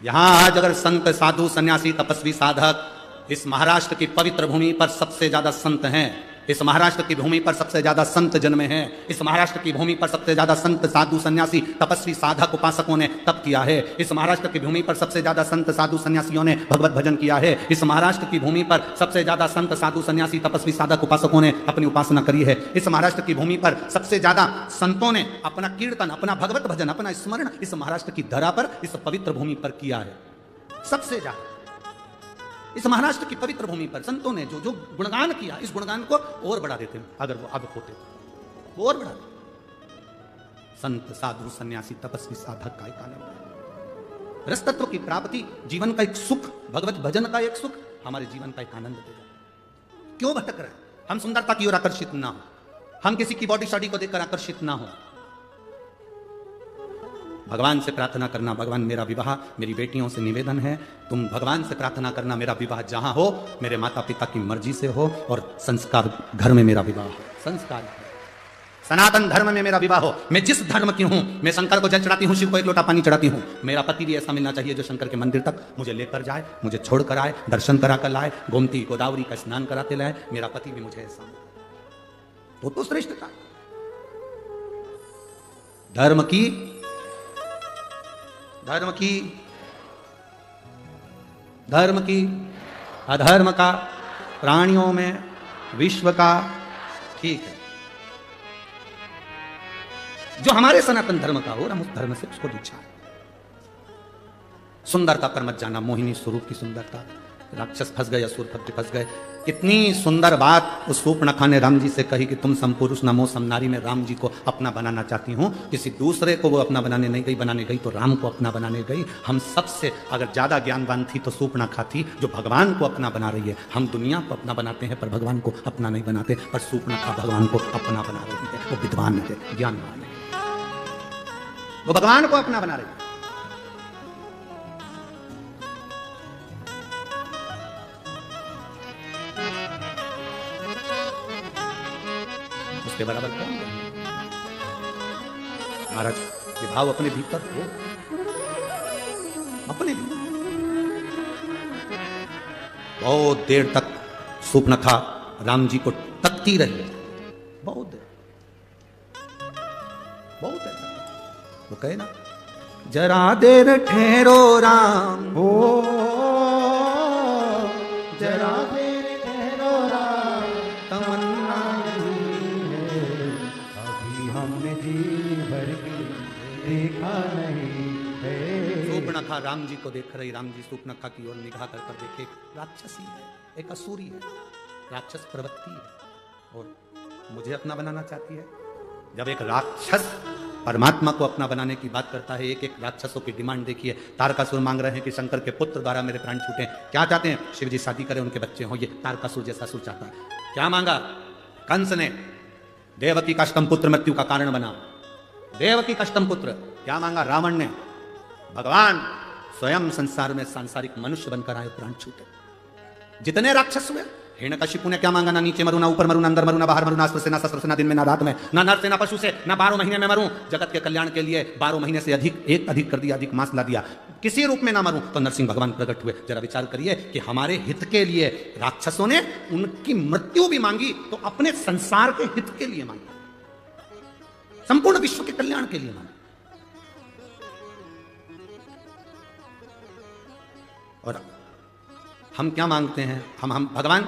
यहां आज अगर संत साधु सन्यासी तपस्वी साधक इस महाराष्ट्र की पवित्र भूमि पर सबसे ज्यादा संत हैं, इस महाराष्ट्र की भूमि पर सबसे ज्यादा संत जन्मे हैं, इस महाराष्ट्र की भूमि पर सबसे ज्यादा संत साधु सन्यासी तपस्वी साधक उपासकों ने तप किया है, इस महाराष्ट्र की भूमि पर सबसे ज्यादा संत साधु सन्यासियों ने भगवत भजन किया है, इस महाराष्ट्र की भूमि पर सबसे ज्यादा संत साधु सन्यासी तपस्वी साधक उपासकों ने अपनी उपासना करी है, इस महाराष्ट्र की भूमि पर सबसे ज्यादा संतों ने अपना कीर्तन, अपना भगवत भजन, अपना स्मरण इस महाराष्ट्र की धरा पर, इस पवित्र भूमि पर किया है। सबसे ज्यादा इस महाराष्ट्र की पवित्र भूमि पर संतों ने जो जो गुणगान किया, इस गुणगान को और बढ़ा देते हैं अगर वो अब होते तो और बढ़ा देते। संत साधु सन्यासी तपस्वी साधक का एक आनंद, रस तत्व की प्राप्ति, जीवन का एक सुख, भगवत भजन का एक सुख हमारे जीवन का एक आनंद देगा। क्यों भटक रहे? हम सुंदरता की ओर आकर्षित ना हो, हम किसी की बॉडी शॉडी को देखकर आकर्षित ना हो। भगवान से प्रार्थना करना, भगवान मेरा विवाह, मेरी बेटियों से निवेदन है, तुम भगवान से प्रार्थना करना मेरा विवाह जहां हो मेरे माता पिता की मर्जी से हो और संस्कार घर में मेरा विवाह हो, संस्कार सनातन धर्म में मेरा विवाह हो। मैं जिस धर्म की हूं, मैं शंकर को जल चढ़ाती हूं, शिव को एक लोटा पानी चढ़ाती हूं, मेरा पति भी ऐसा मिलना चाहिए जो शंकर के मंदिर तक मुझे लेकर जाए, मुझे छोड़ कर आए, दर्शन करा कर लाए, गोमती गोदावरी का स्नान कराते लाए, मेरा पति भी मुझे ऐसा तो श्रेष्ठता धर्म की, धर्म की, धर्म की, अधर्म का, प्राणियों में, विश्व का, ठीक है। जो हमारे सनातन धर्म का हो, हम उस धर्म से उसको दीक्षा है। सुंदरता पर मत जाना, मोहिनी स्वरूप की सुंदरता, राक्षस फंस गए, असुर फंस गए। कितनी सुंदर बात उस सूर्पनखा ने राम जी से कही कि तुम समपुरुष नमो समनारी में राम जी को अपना बनाना चाहती हूँ। किसी दूसरे को वो अपना बनाने नहीं गई, बनाने गई तो राम को अपना बनाने गई। हम सबसे अगर ज्यादा ज्ञानवान थी तो सूर्पनखा थी जो भगवान को अपना बना रही है। हम दुनिया को अपना बनाते हैं पर भगवान को अपना नहीं बनाते, पर सूर्पनखा भगवान को अपना बना रही है। वो विद्वान है, ज्ञानवान है, वो भगवान को अपना बना रही है। उसके बराबर कौन है? महाराज, ये भाव अपने भीतर हो, अपने लिए। बहुत देर तक सूर्पनखा राम जी को तकती रही, बहुत देर, बहुत देर। वो कहे ना, जरा देर ठहरो राम, हो जरा देर ठहरो राम, तमन्ना अभी हमने जी भर के देखा नहीं है। सूर्पनखा राम जी को देख रही, राम जी सूर्पनखा की ओर निगाह कर कर देखे, एक राक्षसी है, एक असुरी है, राक्षस प्रवृत्ति है और मुझे अपना बनाना चाहती है। जब एक राक्षस परमात्मा को अपना बनाने की बात करता है, एक एक राक्षसों की डिमांड देखिए। तारकासुर मांग रहे हैं कि शंकर के पुत्र द्वारा मेरे प्राण छूटे। क्या चाहते हैं? शिव जी शादी करें, उनके बच्चे हों। ये तारकासुर जैसा असुर चाहता है। क्या मांगा? कंस ने देवकी का अष्टम पुत्र मृत्यु का कारण बना, देवकी का अष्टम पुत्र। क्या मांगा? रावण ने भगवान स्वयं संसार में सांसारिक मनुष्य बनकर आए, प्राण छूटे। जितने राक्षस हुए, हिरण्यकशिपु ने क्या मांगा? ना नीचे मरूं, ना ऊपर मरूं, ना अंदर मरूं, ना बाहर मरूं, ना अस्त्र से, ना शस्त्र से, ना दिन में, ना रात में, ना नर से, ना पशु से, ना 12 महीने में मरूं। जगत के कल्याण के लिए 12 महीने से अधिक कर दिया, अधिक मास ला दिया, किसी रूप में ना मरूं। तो नरसिंह भगवान प्रकट हुए। जरा विचार करिए कि हमारे हित के लिए राक्षसों ने उनकी मृत्यु भी मांगी, तो अपने संसार के हित के लिए मांगी, संपूर्ण विश्व के कल्याण के लिए मांगी। और हम क्या मांगते हैं? हम भगवान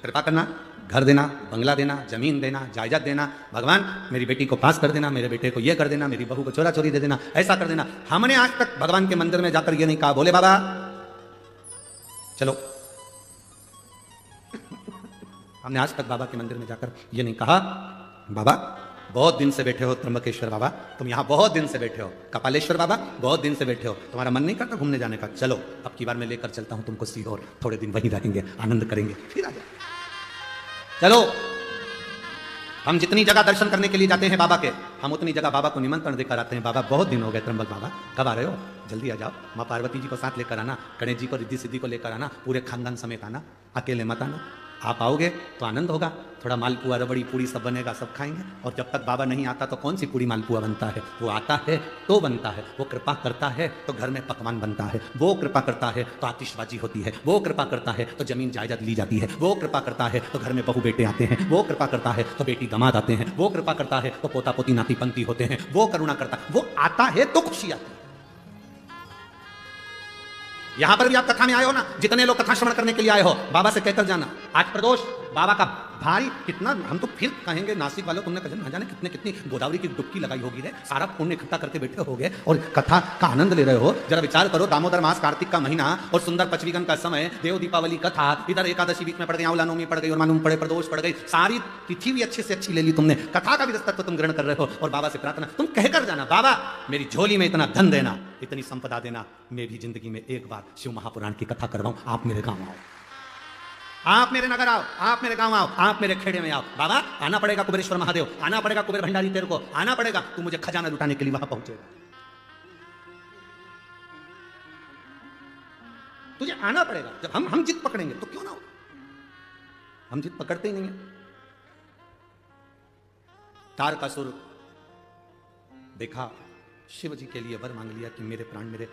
कृपा करना, घर देना, बंगला देना, जमीन देना, जायदाद देना, भगवान मेरी बेटी को पास कर देना, मेरे बेटे को ये कर देना, मेरी बहू को चोरा चोरी दे देना, ऐसा कर देना। हमने आज तक भगवान के मंदिर में जाकर ये नहीं कहा, बोले बाबा चलो। हमने आज तक बाबा के मंदिर में जाकर ये नहीं कहा, बाबा बहुत दिन से बैठे हो, त्र्यंबकेश्वर बाबा तुम यहाँ बहुत दिन से बैठे हो, कपालेश्वर बाबा बहुत दिन से बैठे हो, तुम्हारा मन नहीं करता घूमने जाने का? चलो अब की बार मैं लेकर चलता हूं तुमको सीहोर, थोड़े दिन वहीं रहेंगे, आनंद करेंगे, फिर आ जाए। चलो, हम जितनी जगह दर्शन करने के लिए जाते हैं बाबा के, हम उतनी जगह बाबा को निमंत्रण देकर आते हैं। बाबा बहुत दिन हो गए, त्र्यंबक बाबा कब आ रहे हो? जल्दी आ जाओ। माँ पार्वती जी को साथ लेकर आना, गणेश जी को, रिद्धि सिद्धि को लेकर आना, पूरे खानदान समेत आना, अकेले मत आना। आप आओगे तो आनंद होगा, थोड़ा मालपुआ, रबड़ी, पूड़ी सब बनेगा, सब खाएंगे। और जब तक बाबा नहीं आता तो कौन सी पूड़ी मालपुआ बनता है? वो आता है तो बनता है, वो कृपा करता है तो घर में पकवान बनता है, वो कृपा करता है तो आतिशबाजी होती है, वो कृपा करता है तो जमीन जायदाद ली जाती है, वो कृपा करता है तो घर में बहू बेटे आते हैं, वो कृपा करता है तो बेटी दामाद आते हैं, वो कृपा करता है तो पोता पोती नाती पंती होते हैं, वो करुणा करता, वो आता है तो खुशी आती है। यहां पर भी आप कथा में आए हो ना, जितने लोग कथा श्रवण करने के लिए आए हो, बाबा से कहकर जाना आज प्रदोष बाबा का भारी कितना, हम तो फिर कहेंगे नासिक वालों तुमने कजन ना जाने कितनी गोदावरी की डुबकी लगाई होगी रे, सारा पुण्य इकट्ठा करके बैठे होगे और कथा का आनंद ले रहे हो। जरा विचार करो, दामोदर मास, कार्तिक का महीना और सुंदर पचवीगन का समय, देव दीपावली कथा, इधर एकादशी बीच में पड़ गई, औला नवमी पड़ गई और मालूम पड़े प्रदोष पड़ गई, सारी तिथि भी अच्छे से अच्छी ले ली तुमने, कथा का भी दस्तक तुम ग्रहण कर रहे हो और बाबा से प्रार्थना तुम कहकर जाना, बाबा मेरी झोली में इतना धन देना, इतनी संपदा देना, मैं भी जिंदगी में एक बार शिव महापुराण की कथा करवाऊं, आप मेरे गांव आओ, आप मेरे नगर आओ, आप मेरे गांव आओ, आप मेरे खेड़े में आओ। बाबा आना पड़ेगा कुबेरेश्वर महादेव, आना पड़ेगा कुबेर भंडारी, तेरे को आना पड़ेगा, तू मुझे खजाना लुटाने के लिए वहां पहुंचेगा, तुझे आना पड़ेगा। जब हम जिद पकड़ेंगे तो क्यों ना हो, हम जिद पकड़ते ही नहीं है। तारकासुर देखा, शिव जी के लिए वर मांग लिया कि मेरे प्राण, मेरे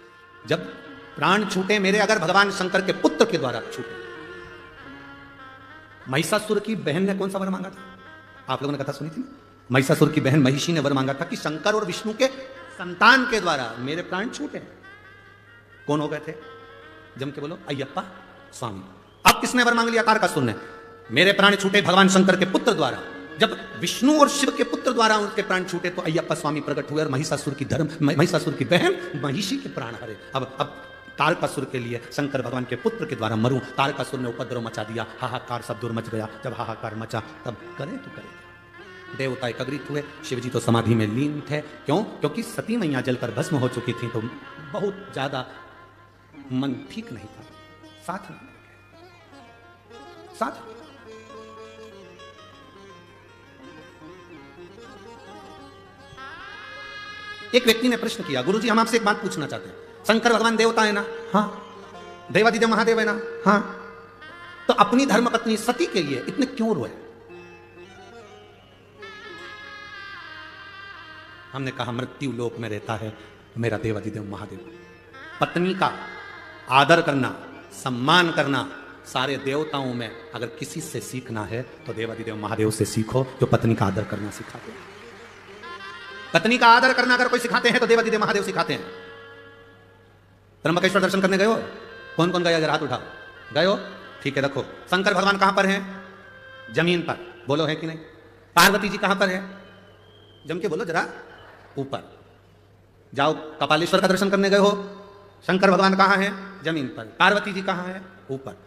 जब प्राण छूटे मेरे, अगर भगवान शंकर के पुत्र के द्वारा छूटे। महिषासुर की बहन ने कौन सा वर मांगा था? आप लोगों ने कथा सुनी थी ना, महिषासुर की बहन महिषी ने वर मांगा था कि शंकर और विष्णु के संतान के द्वारा मेरे प्राण छूटे। कौन हो गए थे? जम के बोलो, अय्यप्पा स्वामी। अब किसने वर मांग लिया? तारकासुर ने, मेरे प्राण छूटे भगवान शंकर के पुत्र द्वारा। जब विष्णु और शिव के पुत्र द्वारा उनके प्राण छूटे तो अय्यप्पा स्वामी प्रकट हुए और महिषासुर की बहन महिषी के प्राण हरे। अब तारकासुर के लिए शंकर भगवान के पुत्र के द्वारा मरूं, तारकासुर ने उपद्रव मचा दिया, हाहाकार सब दूर मच गया। जब हाहाकार मचा तब करे तो करे, देवता एकत्रित हुए, शिव जी तो समाधि में लीन थे। क्यों? क्योंकि सती मैया जलकर भस्म हो चुकी थी, तो बहुत ज्यादा मन ठीक नहीं था, साथ में साथ एक व्यक्ति ने प्रश्न किया, गुरुजी हम आपसे एक बात पूछना चाहते हैं, शंकर भगवान देवता है ना? हाँ। देवादिदेव महादेव है ना? हाँ। तो अपनी धर्मपत्नी सती के लिए इतने क्यों रोए? हमने कहा मृत्यु लोक में रहता है मेरा देवादिदेव महादेव, पत्नी का आदर करना, सम्मान करना सारे देवताओं में अगर किसी से सीखना है तो देवाधिदेव महादेव से सीखो, जो पत्नी का आदर करना सिखाते हैं। पत्नी का आदर करना अगर कोई सिखाते हैं तो देवाधिदेव महादेव सिखाते हैं। त्र्यंबकेश्वर दर्शन करने गए हो? कौन कौन गया? जरा हाथ उठाओ। गए हो? ठीक है, रखो। शंकर भगवान कहां पर हैं? जमीन पर। बोलो है कि नहीं? पार्वती जी कहां पर है? जम के बोलो जरा, ऊपर। जाओ, कपालेश्वर का दर्शन करने गए हो? शंकर भगवान कहां है? जमीन पर। पार्वती जी कहां है? ऊपर।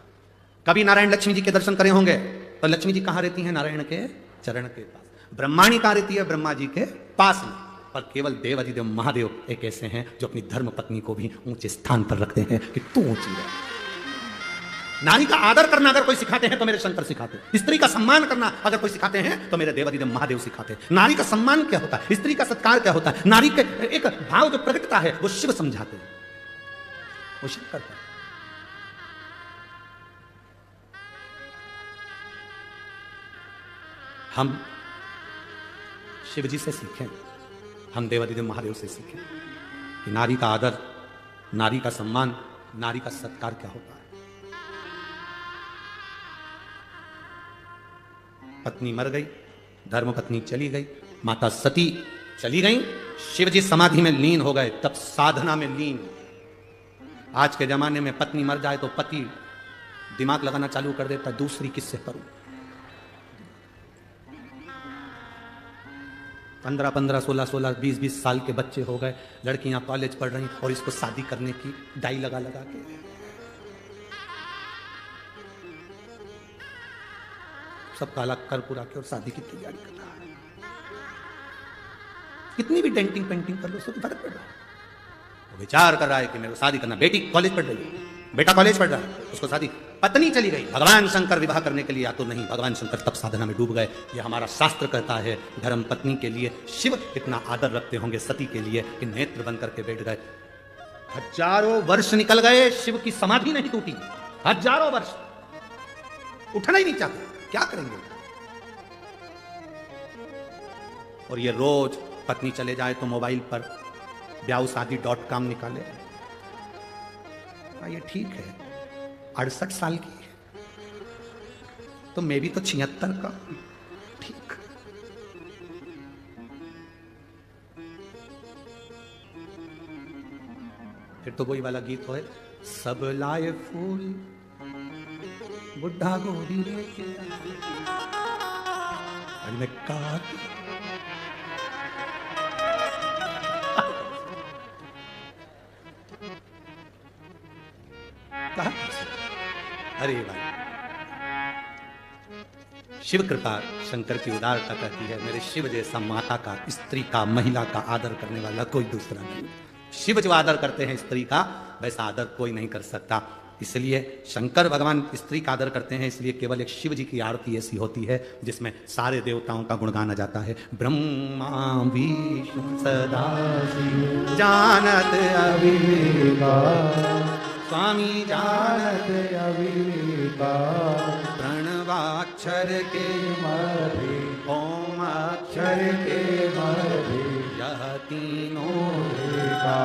कभी नारायण लक्ष्मी जी के दर्शन करे होंगे तो लक्ष्मी जी कहां रहती हैं? नारायण के चरण के पास। ब्रह्माणी कहां रहती है? ब्रह्मा जी के पास में। पर केवल देवाधिदेव महादेव एक ऐसे हैं जो अपनी धर्म पत्नी को भी ऊंचे स्थान पर रखते हैं कि तू ऊंची रहे। नारी का आदर करना अगर कोई सिखाते हैं तो मेरे शंकर सिखाते हैं। स्त्री का सम्मान करना अगर कोई सिखाते हैं तो मेरे देवाधिदेव महादेव सिखाते हैं। नारी का सम्मान क्या होता है, स्त्री का सत्कार क्या होता है, नारी के एक भाव जो प्रकटता है वो शिव समझाते हैं, वो शिव करता है। हम शिव जी से सीखें, हम देवाधिदेव महादेव से सीखें कि नारी का आदर, नारी का सम्मान, नारी का सत्कार क्या होता है। पत्नी मर गई, धर्मपत्नी चली गई, माता सती चली गई, शिव जी समाधि में लीन हो गए, तब साधना में लीन। आज के जमाने में पत्नी मर जाए तो पति दिमाग लगाना चालू कर देता, दूसरी किससे करूं। 15-15, 16-16, 20-20 साल के बच्चे हो गए, लड़कियां कॉलेज पढ़ रही और इसको शादी करने की डाई लगा लगा के। सब काला कर पूरा के और शादी की तैयारी कर रहा है। कितनी भी डेंटिंग पेंटिंग कर लो, उसको फर्क पड़ रहा है। वो विचार कर रहा है कि मेरे को शादी करना। बेटी कॉलेज पढ़ रही है, बेटा कॉलेज पढ़ रहा है, उसको शादी। पत्नी चली गई, भगवान शंकर विवाह करने के लिए या तो नहीं, भगवान शंकर तब साधना में डूब गए। ये हमारा शास्त्र कहता है। धर्म पत्नी के लिए शिव इतना आदर रखते होंगे सती के लिए कि नेत्र बंद करके बैठ गए। हजारों वर्ष निकल गए, शिव की समाधि नहीं टूटी। हजारों वर्ष उठना ही नहीं चाहते, क्या करेंगे। और ये रोज पत्नी चले जाए तो मोबाइल पर ब्याहशादी.com निकाले। ये ठीक है, 68 साल की है तो मैं भी तो 76 का। ठीक, फिर तो वही वाला गीत हो, सब लाए फूल बुढ़ा गोरी लेके मैं कहा अरे भाई, शिव कृपा शंकर की उदारता कहती है, मेरे शिव जैसा माता का, स्त्री का, महिला का आदर करने वाला कोई दूसरा नहीं। शिव जो आदर करते हैं स्त्री का, वैसा आदर कोई नहीं कर सकता। इसलिए शंकर भगवान स्त्री का आदर करते हैं, इसलिए केवल एक शिव जी की आरती ऐसी होती है जिसमें सारे देवताओं का गुणगान आ जाता है। ब्रह्मा विष्णु सदा शिव जानत अविवेका, स्वामी जानत अविवेका, प्रणवाक्षर के मध्य ओम अक्षर के मध्य यह तीनों का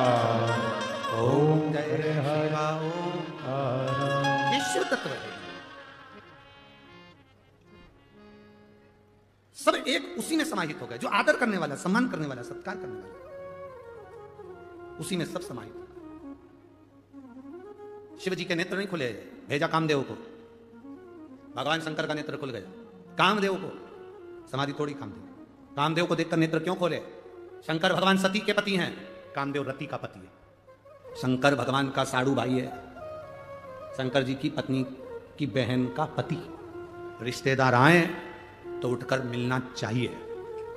ओम जय हरा ओम विश्व तत्व है। सब एक उसी में समाहित हो गए। जो आदर करने वाला, सम्मान करने वाला, सत्कार करने वाला, उसी में सब समाहित हो गए। शिव जी के नेत्र नहीं खुले, भेजा कामदेव को। भगवान शंकर का नेत्र खुल गया, कामदेव को समाधि तोड़ी। कामदेव को देखकर नेत्र क्यों खोले? शंकर भगवान सती के पति हैं, कामदेव रति का पति है। शंकर भगवान का साड़ू भाई है, शंकर जी की पत्नी की बहन का पति। रिश्तेदार आए तो उठकर मिलना चाहिए।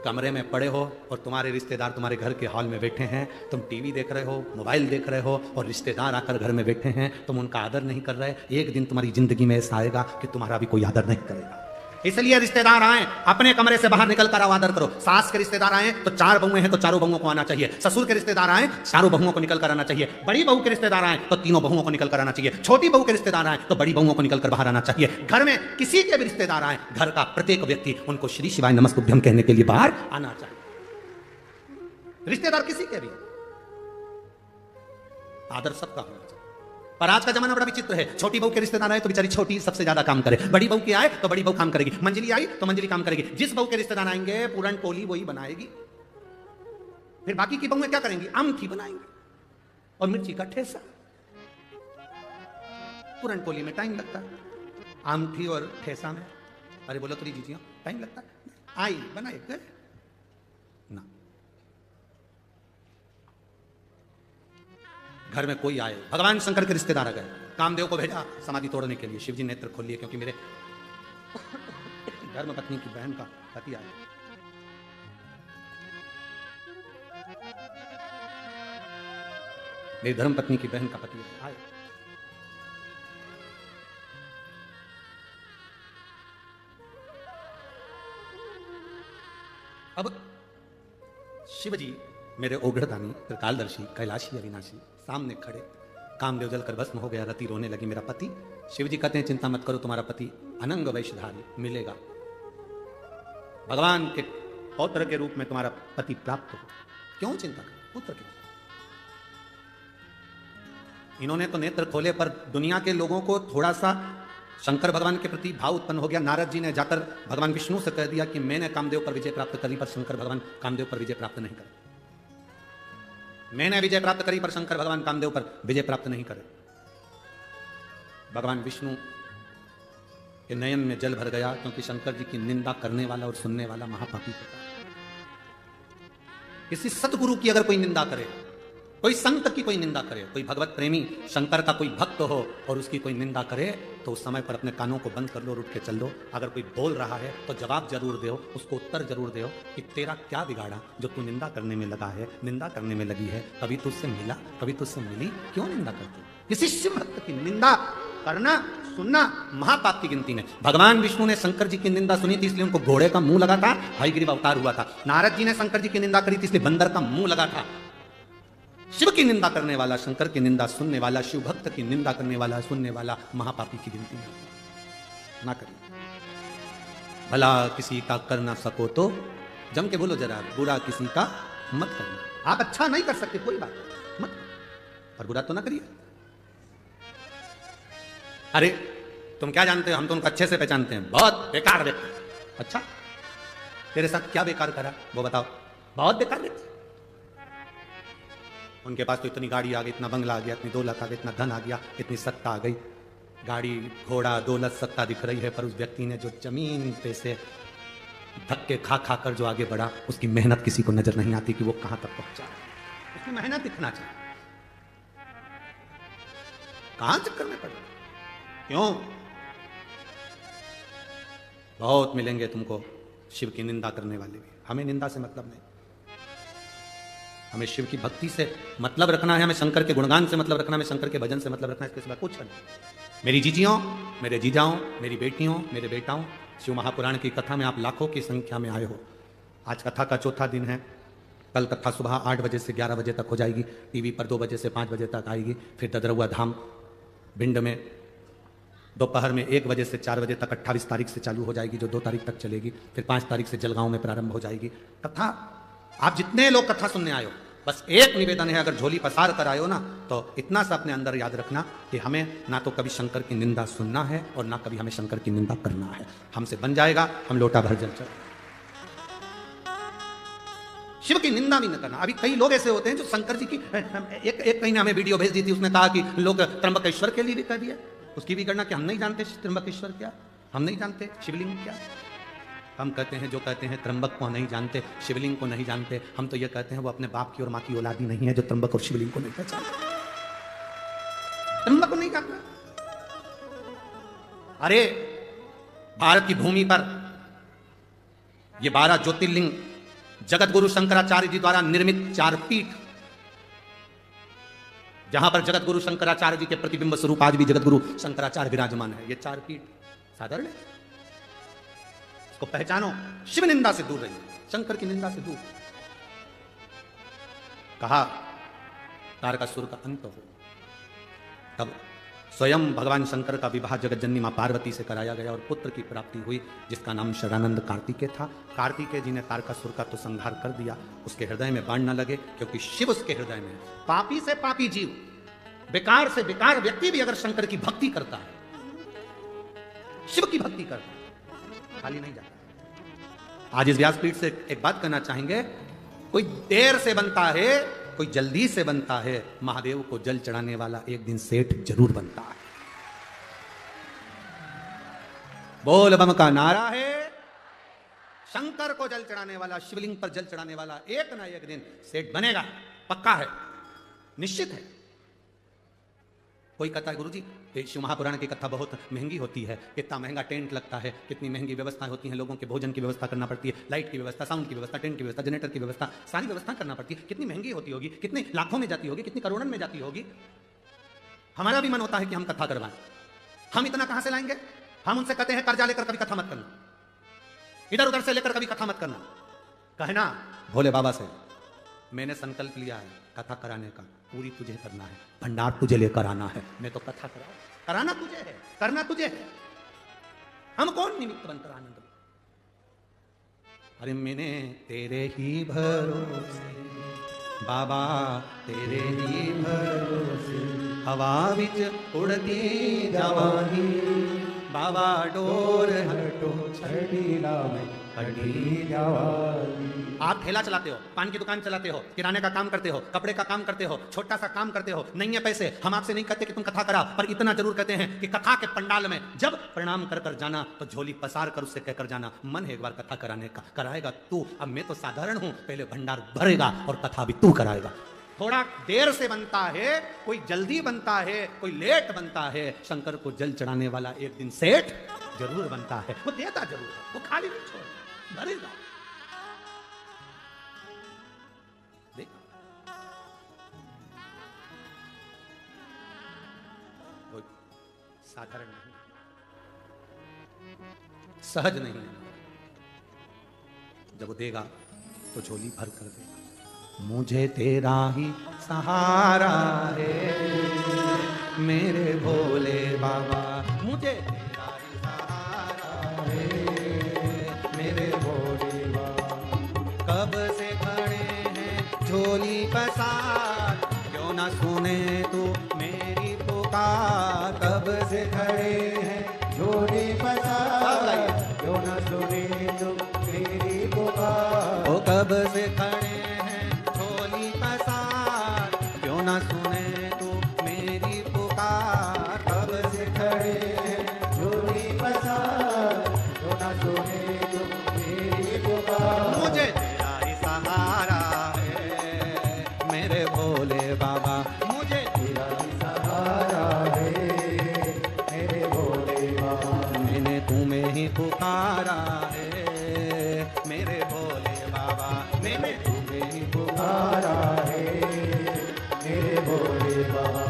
कमरे में पड़े हो और तुम्हारे रिश्तेदार तुम्हारे घर के हॉल में बैठे हैं, तुम टीवी देख रहे हो, मोबाइल देख रहे हो और रिश्तेदार आकर घर में बैठे हैं, तुम उनका आदर नहीं कर रहे, एक दिन तुम्हारी जिंदगी में ऐसा आएगा कि तुम्हारा भी कोई आदर नहीं करेगा। इसलिए रिश्तेदार आए, अपने कमरे से बाहर निकल कर आदर करो। सास के रिश्तेदार आए तो 4 बहुएं हैं तो चारों बहुओं को आना चाहिए। ससुर के रिश्तेदार आए, चारों बहुओं को निकल कर आना चाहिए। बड़ी बहू के रिश्तेदार आए तो तीनों बहुओं को निकल कर आना चाहिए। छोटी बहू के रिश्तेदार आए तो बड़ी बहुओं को निकल कर बाहर आना चाहिए। घर में किसी के भी रिश्तेदार आए, घर का प्रत्येक व्यक्ति उनको श्री शिवाय नमस्तुभ्यम कहने के लिए बाहर आना चाहिए। रिश्तेदार किसी के भी, आदर सबका होना चाहिए। पर आज का जमाना बड़ा विचित्र है, छोटी बहू के रिश्तेदार आए तो बेचारी छोटी सबसे ज्यादा काम करे, बड़ी बहू की आए तो बड़ी बहू काम करेगी, मंजली आई तो मंजली काम करेगी। जिस बहू के रिश्तेदार आएंगे पूरन पोली वही बनाएगी, फिर बाकी की बहुएं क्या करेंगी, आमठी बनाएंगी और मिर्ची का ठेसा। पूरन पोली में टाइम लगता है, आमठी और ठेसा में अरे बोलो तो जीजिया टाइम लगता है। आई बनाए ना, घर में कोई आए, भगवान शंकर के रिश्तेदार आ गए, कामदेव को भेजा समाधि तोड़ने के लिए, शिव जी नेत्र खोल लिए क्योंकि मेरे धर्म पत्नी की बहन का पति आया। मेरी धर्म पत्नी की बहन का पति आया। अब शिव जी मेरे ओघड़दानी त्रिकालदर्शी कैलाशी अविनाशी सामने खड़े, कामदेव जलकर भस्म हो गया, रति रोने लगी मेरा पति। शिव जी कहते हैं चिंता मत करो, तुम्हारा पति अनंग वैशधारी मिलेगा, भगवान के पौत्र के रूप में तुम्हारा पति प्राप्त हो। क्यों चिंता करो, पुत्र क्यों? इन्होंने तो नेत्र खोले पर दुनिया के लोगों को थोड़ा सा शंकर भगवान के प्रति भाव उत्पन्न हो गया। नारद जी ने जाकर भगवान विष्णु से कह दिया कि मैंने कामदेव पर विजय प्राप्त करी पर शंकर भगवान कामदेव पर विजय प्राप्त नहीं करे। मैंने विजय प्राप्त करी पर शंकर भगवान कामदेव पर विजय प्राप्त नहीं करे। भगवान विष्णु के नयन में जल भर गया क्योंकि शंकर जी की निंदा करने वाला और सुनने वाला महापापी होता है। किसी सतगुरु की अगर कोई निंदा करे, कोई संत की कोई निंदा करे, कोई भगवत प्रेमी शंकर का कोई भक्त हो और उसकी कोई निंदा करे तो उस समय पर अपने कानों को बंद कर लो और उठ के चल लो। अगर कोई बोल रहा है तो जवाब जरूर दो, उसको उत्तर जरूर दो कि तेरा क्या बिगाड़ा जो तू निंदा करने में लगा है, निंदा करने में लगी है। कभी तुझसे मिला, कभी तुझसे मिली, क्यों निंदा करती? किसी शिव भक्त की निंदा करना सुनना महापाप की गिनती में। भगवान विष्णु ने शंकर जी की निंदा सुनी थी इसलिए उनको घोड़े का मुंह लगा था, हयग्रीव अवतार हुआ था। नारद जी ने शंकर जी की निंदा करी थी इसलिए बंदर का मुंह लगा था। शिव की निंदा करने वाला, शंकर की निंदा सुनने वाला, शिव भक्त की निंदा करने वाला सुनने वाला महापापी की गिनती में ना करिए। भला किसी का कर ना सको तो जम के बोलो जरा, बुरा किसी का मत करना। आप अच्छा नहीं कर सकते कोई बात मत, पर बुरा तो ना करिए। अरे तुम क्या जानते हो, हम तो उनको अच्छे से पहचानते हैं, बहुत बेकार व्यक्ति। अच्छा तेरे साथ क्या बेकार करा वो बताओ? बहुत बेकार व्यक्ति। उनके पास तो इतनी गाड़ी आ गई, इतना बंगला आ गया, इतनी दौलत आ गई, इतना धन आ गया, इतनी सत्ता आ गई, गाड़ी घोड़ा दौलत सत्ता दिख रही है, पर उस व्यक्ति ने जो जमीन पे से धक्के खा खा कर जो आगे बढ़ा उसकी मेहनत किसी को नजर नहीं आती कि वो कहां तक पहुंचा। उसकी मेहनत दिखना चाहिए, कहां चक्कर में पड़ा। क्यों? बहुत मिलेंगे तुमको शिव की निंदा करने वाले भी। हमें निंदा से मतलब नहीं, हमें शिव की भक्ति से मतलब रखना है, हमें शंकर के गुणगान से मतलब रखना है, हमें शंकर के भजन से मतलब रखना है, इसके सिवा कुछ नहीं। मेरी जीजियों, मेरे जीजाओं, मेरी बेटियों, मेरे बेटाओं, शिव महापुराण की कथा में आप लाखों की संख्या में आए हो। आज कथा का चौथा दिन है। कल कथा सुबह 8 बजे से 11 बजे तक हो जाएगी, टीवी पर 2 बजे से 5 बजे तक आएगी। फिर ददरुआ धाम भिंड में दोपहर में 1 बजे से 4 बजे तक 28 तारीख से चालू हो जाएगी, जो 2 तारीख तक चलेगी। फिर 5 तारीख से जलगांव में प्रारंभ हो जाएगी कथा। आप जितने लोग कथा सुनने आए हो, बस एक निवेदन है, अगर झोली पसार कर आयो ना तो इतना सा अपने अंदर याद रखना कि हमें ना तो कभी शंकर की निंदा सुनना है और ना कभी हमें शंकर की निंदा करना है। हमसे बन जाएगा, हम लोटा भर जल चल। शिव की निंदा भी न करना। अभी कई लोग ऐसे होते हैं जो शंकर जी की एक कहीं ने हमें वीडियो भेज दी थी, उसने कहा कि लोग त्र्यंबकेश्वर के लिए भी कह दिया। उसकी भी गणना कि हम नहीं जानते त्र्यंबकेश्वर क्या, हम नहीं जानते शिवलिंग क्या। हम कहते हैं, जो कहते हैं त्र्यंबक को नहीं जानते, शिवलिंग को नहीं जानते, हम तो ये कहते हैं वो अपने बाप की और माँ की औलादी नहीं है जो त्र्यंबक और शिवलिंग को नहीं पहचानते, त्र्यंबक को नहीं जानता। अरे भारत की भूमि पर ये 12 ज्योतिर्लिंग जगत गुरु शंकराचार्य जी द्वारा निर्मित 4 पीठ, जहां पर जगत गुरु शंकराचार्य जी के प्रतिबिंब स्वरूप आज भी जगत गुरु शंकराचार्य विराजमान है। ये 4 पीठ साधारण है, इसको पहचानो। शिव निंदा से दूर रहिए, शंकर की निंदा से दूर। कहा तारकासुर का अंत हो, तब स्वयं भगवान शंकर का विवाह जगतजननी मां पार्वती से कराया गया और पुत्र की प्राप्ति हुई जिसका नाम शरानंद कार्तिकेय था। कार्तिकेय जी ने तारकासुर का तो संहार कर दिया, उसके हृदय में बाण न लगे क्योंकि शिव उसके हृदय में। पापी से पापी जीव बेकार से बेकार व्यक्ति भी अगर शंकर की भक्ति करता है, शिव की भक्ति करता है, खाली नहीं जाता। आज इस व्यासपीठ से एक बात कहना चाहेंगे, कोई देर से बनता है, कोई जल्दी से बनता है, महादेव को जल चढ़ाने वाला एक दिन सेठ जरूर बनता है। बोल बम का नारा है, शंकर को जल चढ़ाने वाला, शिवलिंग पर जल चढ़ाने वाला एक ना एक दिन सेठ बनेगा, पक्का है, निश्चित है। कोई कहता है गुरुजी ये शिव महापुराण की कथा बहुत महंगी होती है, कितना महंगा टेंट लगता है, कितनी महंगी व्यवस्थाएं होती हैं, लोगों के भोजन की व्यवस्था करना पड़ती है, लाइट की व्यवस्था, साउंड की व्यवस्था, टेंट की व्यवस्था, जनरेटर की व्यवस्था, सारी व्यवस्था करना पड़ती है, कितनी महंगी होती होगी, कितनी लाखों में जाती होगी, कितनी करोड़ों में जाती होगी। हमारा भी मन होता है कि हम कथा करवाएं, हम इतना कहां से लाएंगे? हम उनसे कहते हैं कर्जा लेकर कभी कथा मत करना, इधर उधर से लेकर कभी कथा मत करना। कहना भोले बाबा से मैंने संकल्प लिया है कथा कराने का, पूरी तुझे करना है, भंडार तुझे लेकर आना है, मैं तो कथा कराना तुझे है, करना तुझे है, हम कौन निमित्त बनकर आनंद। अरे मैंने तेरे ही भरोसे बाबा, तेरे ही भरोसे हवा विच उड़ती जवानी, बाबा डोर हटो छड़ीला में खड़ी जवानी। आप ठेला चलाते हो, पान की दुकान चलाते हो, किराने का काम करते हो, कपड़े का काम करते हो, छोटा सा काम करते हो, नहीं है पैसे, हम आपसे नहीं कहते कि तुम कथा करा, पर इतना जरूर कहते हैं कि कथा के पंडाल में जब प्रणाम कर कर जाना तो झोली पसार कर उससे कहकर जाना, मन है एक बार कथा कराने का, कराएगा तू, अब मैं तो साधारण हूं, पहले भंडार भरेगा और कथा भी तू कराएगा। थोड़ा देर से बनता है, कोई जल्दी बनता है, कोई लेट बनता है, शंकर को जल चढ़ाने वाला एक दिन सेठ जरूर बनता है। वो देता जरूर है, वो खाली नहीं छोड़, भरेगा। साधारण नहीं, सहज नहीं, जब वो देगा तो झोली भर कर देगा। मुझे तेरा ही सहारा है मेरे भोले बाबा, मुझे तेरा ही सहारा है मेरे भोले बाबा। कब से खड़े हैं झोली पसार, क्यों ना सुने तू मेरी पुकार। कब से खड़े हैं झोली पसार, क्यों न सुने तू मेरी पुकार। ओ कब से खड़े हैं झोली पसार, क्यों ना सुने तू मेरी पुकार। कब से खड़े हैं झोली पसार, क्यों न सुने तू मेरी पुकार। मुझे तेरा ही सहारा है मेरे भोले बाबा, मुझे तेरा ही सहारा है मेरे भोले बाबा। मैंने तुम्हें ही पुकारा है मेरे भोले बाबा, मैंने तुम्हें ही पुकारा है मेरे भोले बाबा।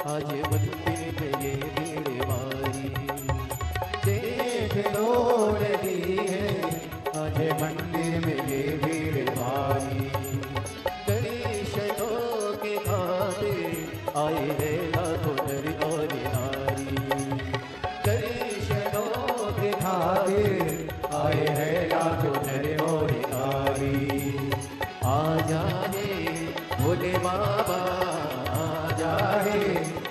आज मंदिर में ये भीड़ भारी, देख लो लगी है आज मंदिर में ये भीड़ भारी। दर्शनों के खातिर आए हैं लाखों नर और नारी। दर्शनों के खातिर आए हैं लाखों नर और नारी। आ जाए भोले बाबा, आ जाए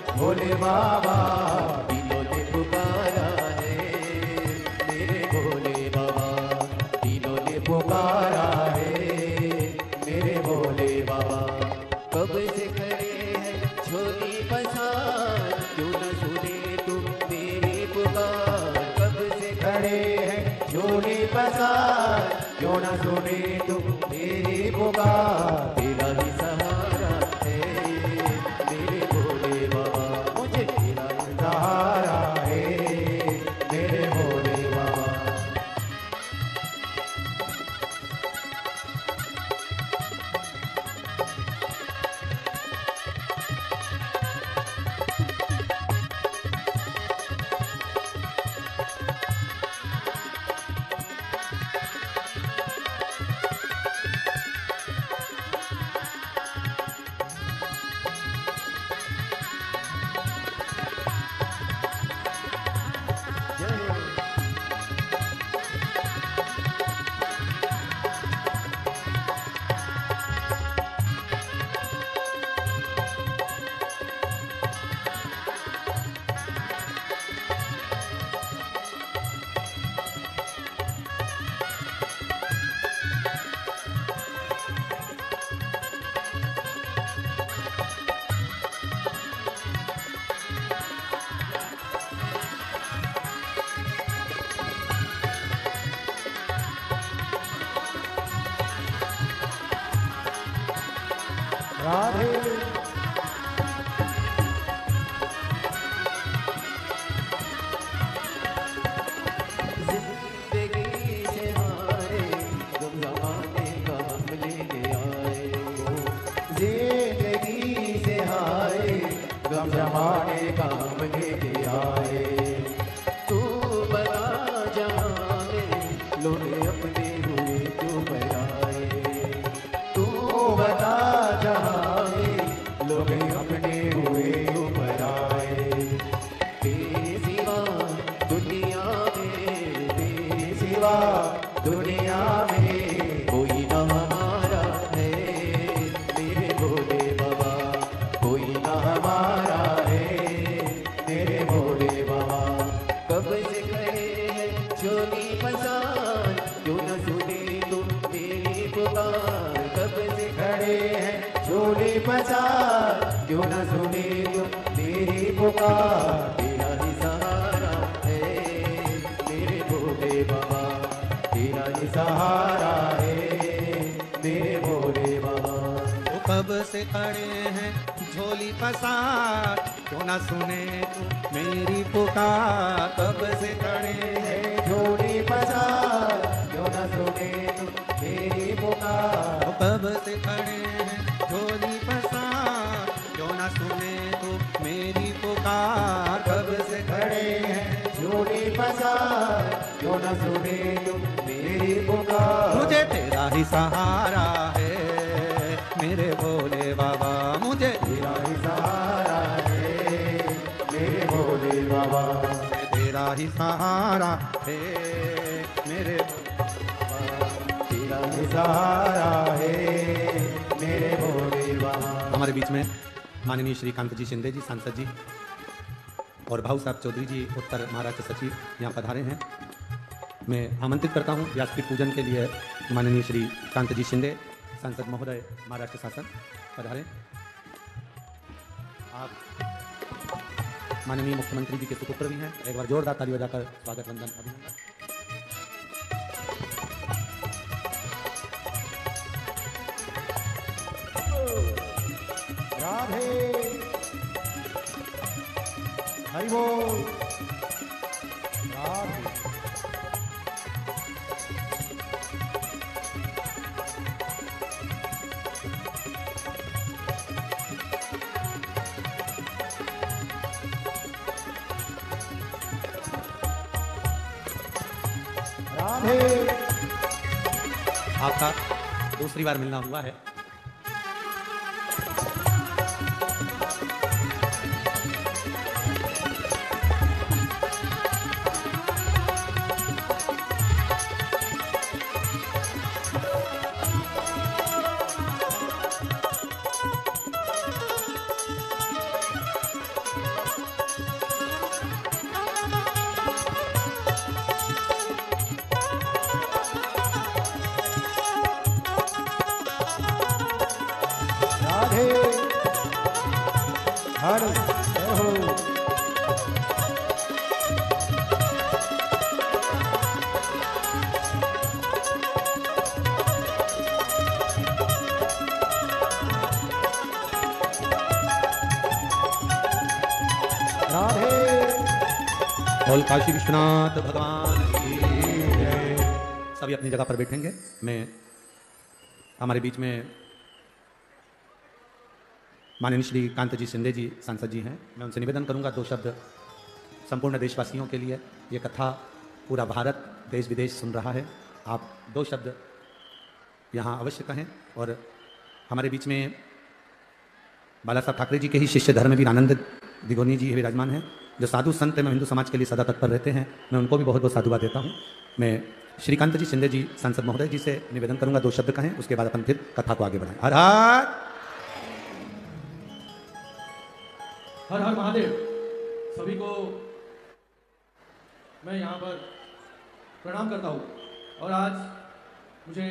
भोले बाबा, दिलों ने पुकारा है मेरे भोले बाबा। दिलों ने पुकारा है मेरे भोले बाबा। कब से खड़े हैं झोली पसार, पसार, क्यों न सुने तुम मेरी पुकार। तेरा ही सहारा है मेरे भोले बाबा, मुझे तेरा ही सहारा है मेरे भोले बाबा। राधे जिंदगी से हारे तुम जमाने का हम लेके आए हो, जिंदगी से हारे गम जमाने का हम लेके आए। तू बता जहाँ में लोग अपने हुए क्यों बनाए। तू बता जहाँ में लोग अपने हुए क्यों पराए। तेरे सिवा दुनिया में, तेरे सिवा दुनिया में कोई ना हमारा है मेरे भोले बाबा, कोई ना हमारा है मेरे भोले बाबा। कब से खड़े हैं झोली पसार, क्यों न सुने तुम मेरी पुकार। कब से खड़े हैं झोली पसार, क्यों न सुने तुम मेरी पुकार। तेरा ही सहारा है मेरे भोले बाबा, तेरा ही सहारा है मेरे भोले बाबा। वो कब से खड़े हैं झोली पसार, क्यों ना सुने तू मेरी पुकार। कब से खड़े हैं झोली पसार, क्यों न सुने तुम मेरी पुकार। वो कब से खड़े हैं झोली पसार, क्यों ना सुने तू मेरी पुकार। कब से खड़े हैं झोली पसार, क्यों न सुने तुम मेरी पुकार। मुझे तेरा ही सहारा है मेरे भोले बाबा, मुझे तेरा ही सहारा है मेरे भोले बाबा। तेरा ही सहारा है मेरे तेरा ही सहारा है मेरे भोले बाबा। हमारे बीच में माननीय श्री कांत जी शिंदे जी सांसद जी और भाऊ साहब चौधरी जी उत्तर महाराष्ट्र सचिव यहाँ पधारे हैं। मैं आमंत्रित करता हूँ व्यासपीठ पूजन के लिए माननीय श्री कांत जी शिंदे सांसद महोदय महाराष्ट्र शासन पधारे। आप माननीय मुख्यमंत्री जी के सुपुत्र भी हैं, एक बार जोरदार ताली बजाकर स्वागत वंदन अभिनंदन। राधे हरि बोल। राधे राधे। आपका दूसरी बार मिलना हुआ है। बोल काशी विश्वनाथ भगवान की जय। सभी अपनी जगह पर बैठेंगे। मैं हमारे बीच में माननीय श्री कांत जी शिंदे जी सांसद जी हैं। मैं उनसे निवेदन करूंगा 2 शब्द संपूर्ण देशवासियों के लिए। ये कथा पूरा भारत देश विदेश सुन रहा है। आप 2 शब्द यहाँ अवश्य कहें। और हमारे बीच में बाला साहब ठाकरे जी के ही शिष्य धर्मवीर आनंद दिगोनी जी विराजमान हैं, जो साधु संत एवं हिंदू समाज के लिए सदा तत्पर रहते हैं। मैं उनको भी बहुत बहुत साधुवाद देता हूँ। मैं श्रीकांत जी शिंदे जी सांसद महोदय जी से निवेदन करूंगा 2 शब्द कहें, उसके बाद अपन फिर कथा को आगे बढ़ाएं। हर हर हर महादेव। सभी को मैं यहाँ पर प्रणाम करता हूँ। और आज मुझे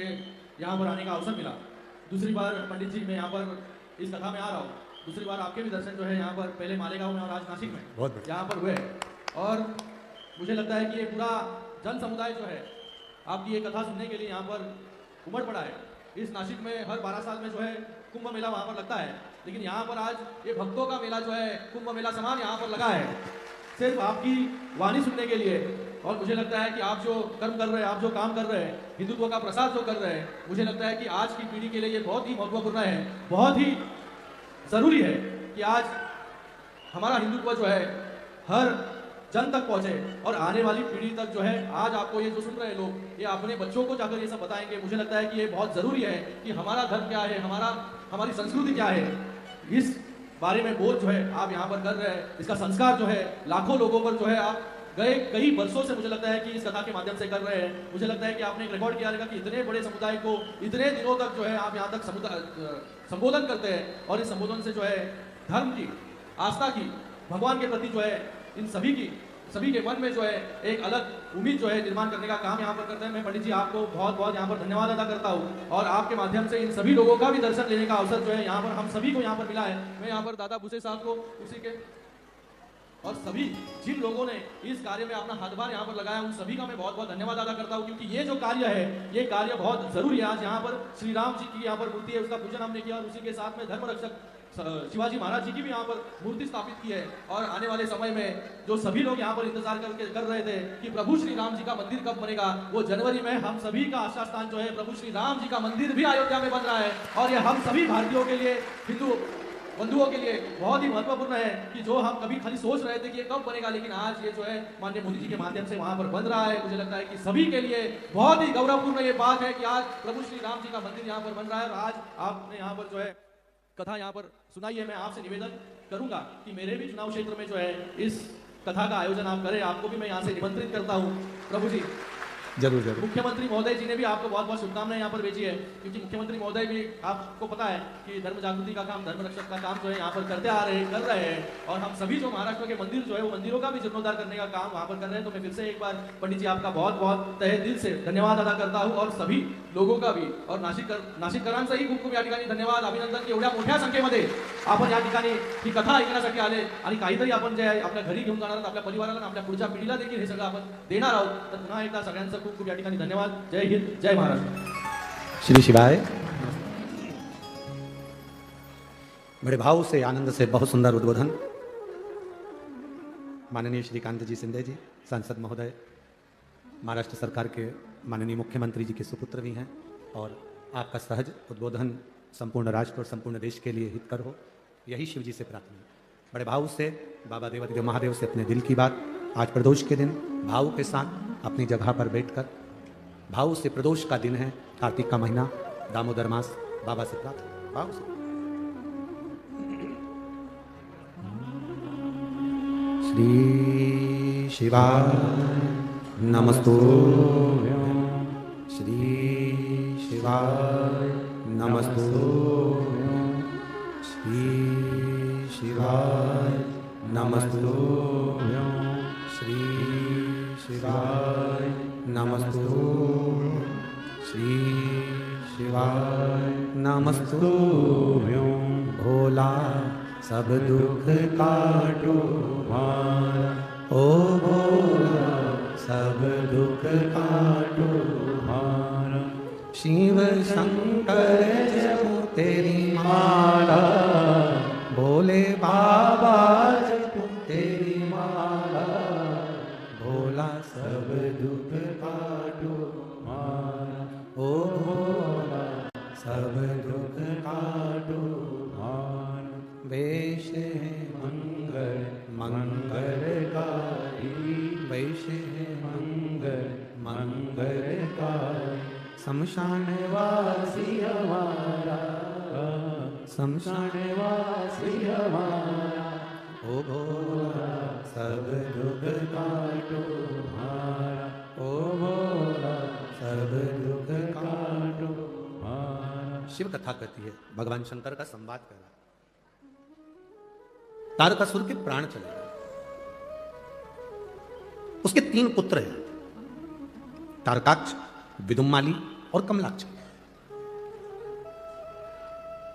यहाँ पर आने का अवसर मिला। दूसरी बार पंडित जी मैं यहाँ पर इस कथा में आ रहा हूँ। दूसरी बार आपके भी दर्शन जो है यहाँ पर पहले मालेगांव में और आज नासिक में यहाँ पर हुए। और मुझे लगता है कि ये पूरा जन समुदाय जो है आपकी ये कथा सुनने के लिए यहाँ पर उमड़ पड़ा है। इस नासिक में हर 12 साल में जो है कुंभ मेला वहाँ पर लगता है, लेकिन यहाँ पर आज ये भक्तों का मेला जो है कुंभ मेला समान यहाँ पर लगा है, सिर्फ आपकी वाणी सुनने के लिए। और मुझे लगता है कि आप जो कर्म कर रहे हैं, आप जो काम कर रहे हैं, हिंदुत्व का प्रसार जो कर रहे हैं, मुझे लगता है कि आज की पीढ़ी के लिए ये बहुत ही महत्वपूर्ण है, बहुत ही ज़रूरी है कि आज हमारा हिंदुत्व जो है हर जन तक पहुंचे। और आने वाली पीढ़ी तक जो है आज आपको ये जो सुन रहे लोग, ये अपने बच्चों को जाकर ये सब बताएंगे। मुझे लगता है कि ये बहुत ज़रूरी है कि हमारा धर्म क्या है, हमारी संस्कृति क्या है, इस बारे में बोध जो है आप यहाँ पर कर रहे हैं। इसका संस्कार जो है लाखों लोगों पर जो है आप गए कई वर्षों से मुझे लगता है कि इस कथा के माध्यम से कर रहे हैं। मुझे लगता है कि आपने एक रिकॉर्ड किया रहेगा कि इतने बड़े समुदाय को इतने दिनों तक जो है आप यहाँ तक संबोधन करते हैं। और इस संबोधन से जो है धर्म की, आस्था की, भगवान के प्रति जो है इन सभी के मन में जो है एक अलग उम्मीद जो है निर्माण करने का काम यहाँ पर करते हैं। मैं पंडित जी आपको बहुत बहुत यहाँ पर धन्यवाद अदा करता हूँ। और आपके माध्यम से इन सभी लोगों का भी दर्शन लेने का अवसर जो है यहाँ पर हम सभी को यहाँ पर मिला है। मैं यहाँ पर दादा भूसे साहब को, उसी के और सभी जिन लोगों ने इस कार्य में अपना हाथभार यहाँ पर लगाया, उन सभी का मैं बहुत बहुत धन्यवाद अदा करता हूँ, क्योंकि ये जो कार्य है ये कार्य बहुत जरूरी है। आज यहाँ पर श्री राम जी की यहाँ पर मूर्ति है, उसका पूजन हमने किया। और उसी के साथ में धर्म रक्षक शिवाजी महाराज जी की भी यहाँ पर मूर्ति स्थापित की है। और आने वाले समय में जो सभी लोग यहाँ पर इंतजार कर रहे थे कि प्रभु श्री राम जी का मंदिर कब बनेगा, वो जनवरी में हम सभी का आशा स्थान जो है प्रभु श्री राम जी का मंदिर भी अयोध्या में बन रहा है। और ये हम सभी भारतीयों के लिए, हिंदू बंधुओं के लिए बहुत ही महत्वपूर्ण है कि जो हम कभी खाली सोच रहे थे कि ये कब बनेगा, लेकिन आज ये जो है माननीय मोदी जी के माध्यम से वहां पर बन रहा है। मुझे लगता है कि सभी के लिए बहुत ही गौरवपूर्ण ये बात है कि आज प्रभु श्री राम जी का मंदिर यहाँ पर बन रहा है। और आज आपने यहाँ पर जो है कथा यहाँ पर सुनाई है। मैं आपसे निवेदन करूंगा कि मेरे भी चुनाव क्षेत्र में जो है इस कथा का आयोजन आप करें। आपको भी मैं यहाँ से निमंत्रित करता हूँ। प्रभु जी जरूर जरूर। मुख्यमंत्री महोदय जी ने भी आपको बहुत बहुत शुभकामनाएं यहाँ पर भेजी है, क्योंकि मुख्यमंत्री महोदय भी आपको पता है कि धर्म जागृति का काम, धर्म रक्षक का काम जो है यहाँ पर कर रहे हैं। और हम सभी जो महाराष्ट्र के मंदिर जो है वो मंदिरों का भी जीर्णोद्धार करने का काम वहाँ पर कर रहे हैं। तो मैं फिर से एक बार पंडित जी आपका बहुत बहुत तहे दिल से धन्यवाद अदा करता हूँ। और सभी लोगों का भी, और नाशिककरांचाही खूप खूप या ठिकाणी धन्यवाद, अभिनंदन की एवढ्या मोठ्या संख्येमध्ये आपण या ठिकाणी ही कथा ऐकण्यासाठी आले आणि काहीतरी आपण जे आहे आपल्या घरी घेऊन जाणार आहोत, आपल्या परिवाराला आणि आपल्या पुढच्या पिढीला देखील हे सगळं आपण देणार आहोत। तर पुन्हा एकदा सगळ्यांचं खूप खूप या ठिकाणी धन्यवाद। जय हिंद, जय महाराष्ट्र। श्री शिवाय। बड़े भाव से, आनंद से बहुत सुंदर उद्बोधन माननीय श्रीकांत जी शिंदे जी सांसद महोदय, महाराष्ट्र सरकार के माननीय मुख्यमंत्री जी के सुपुत्र भी हैं। और आपका सहज उद्बोधन संपूर्ण राष्ट्र और संपूर्ण देश के लिए हितकर हो, यही शिव जी से प्रार्थना है। बड़े भाव से बाबा देवादिदेव महादेव से अपने दिल की बात आज प्रदोष के दिन भाव के साथ अपनी जगह पर बैठकर, भाव से प्रदोष का दिन है, कार्तिक का महीना, दामोदर मास, बाबा से प्रार्थना भाव से। श्री शिवाय नमस्तुभ्यं, श्री शिवाय नमस्तुभ्यं, श्री शिवाय नमस्तुभ्यं, श्री शिवाय नमस्तुभ्यं, श्री शिवाय नमस्तुभ्यं। भोला सब दुख काटो भारा, ओ भोला सब दुख काटो भारा। शिव शंकर जपो तेरी माला, भोले बाबा जपो तेरी माला, सब दुख काटो मारा, ओ भोला सब दुख काटो मारा। वेश है मंगल मंगलकारी, वेश है मंगल मंगलकारी। शमशान वासी हमारा, शमशान वासी हमारा, ओ भोला सब दुख काटो मारा, ओ भोला सब दुख काटो मारा। शिव कथा कहती है, भगवान शंकर का संवाद कर रहा है। तारकासुर के प्राण चले गए। उसके 3 पुत्र हैं, तारकाक्ष, विदुम्माली और कमलाक्ष।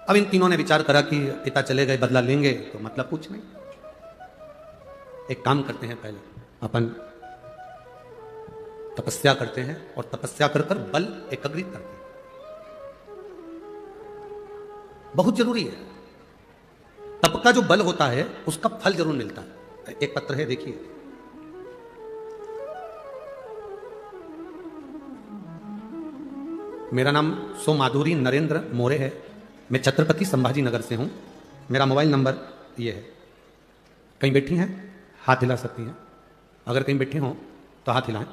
अब इन तीनों ने विचार करा कि पिता चले गए, बदला लेंगे तो मतलब कुछ नहीं। एक काम करते हैं, पहले अपन तपस्या करते हैं और तपस्या कर कर बल एकत्रित करते हैं। बहुत जरूरी है। तप का जो बल होता है उसका फल जरूर मिलता है। एक पत्र है, देखिए। मेरा नाम सोमाधुरी नरेंद्र मोरे है। मैं छत्रपति संभाजी नगर से हूं। मेरा मोबाइल नंबर ये है। कहीं बैठी हैं, हाथ हिला सकती हैं। अगर कहीं बैठे हों तो हाथ हिलाएं।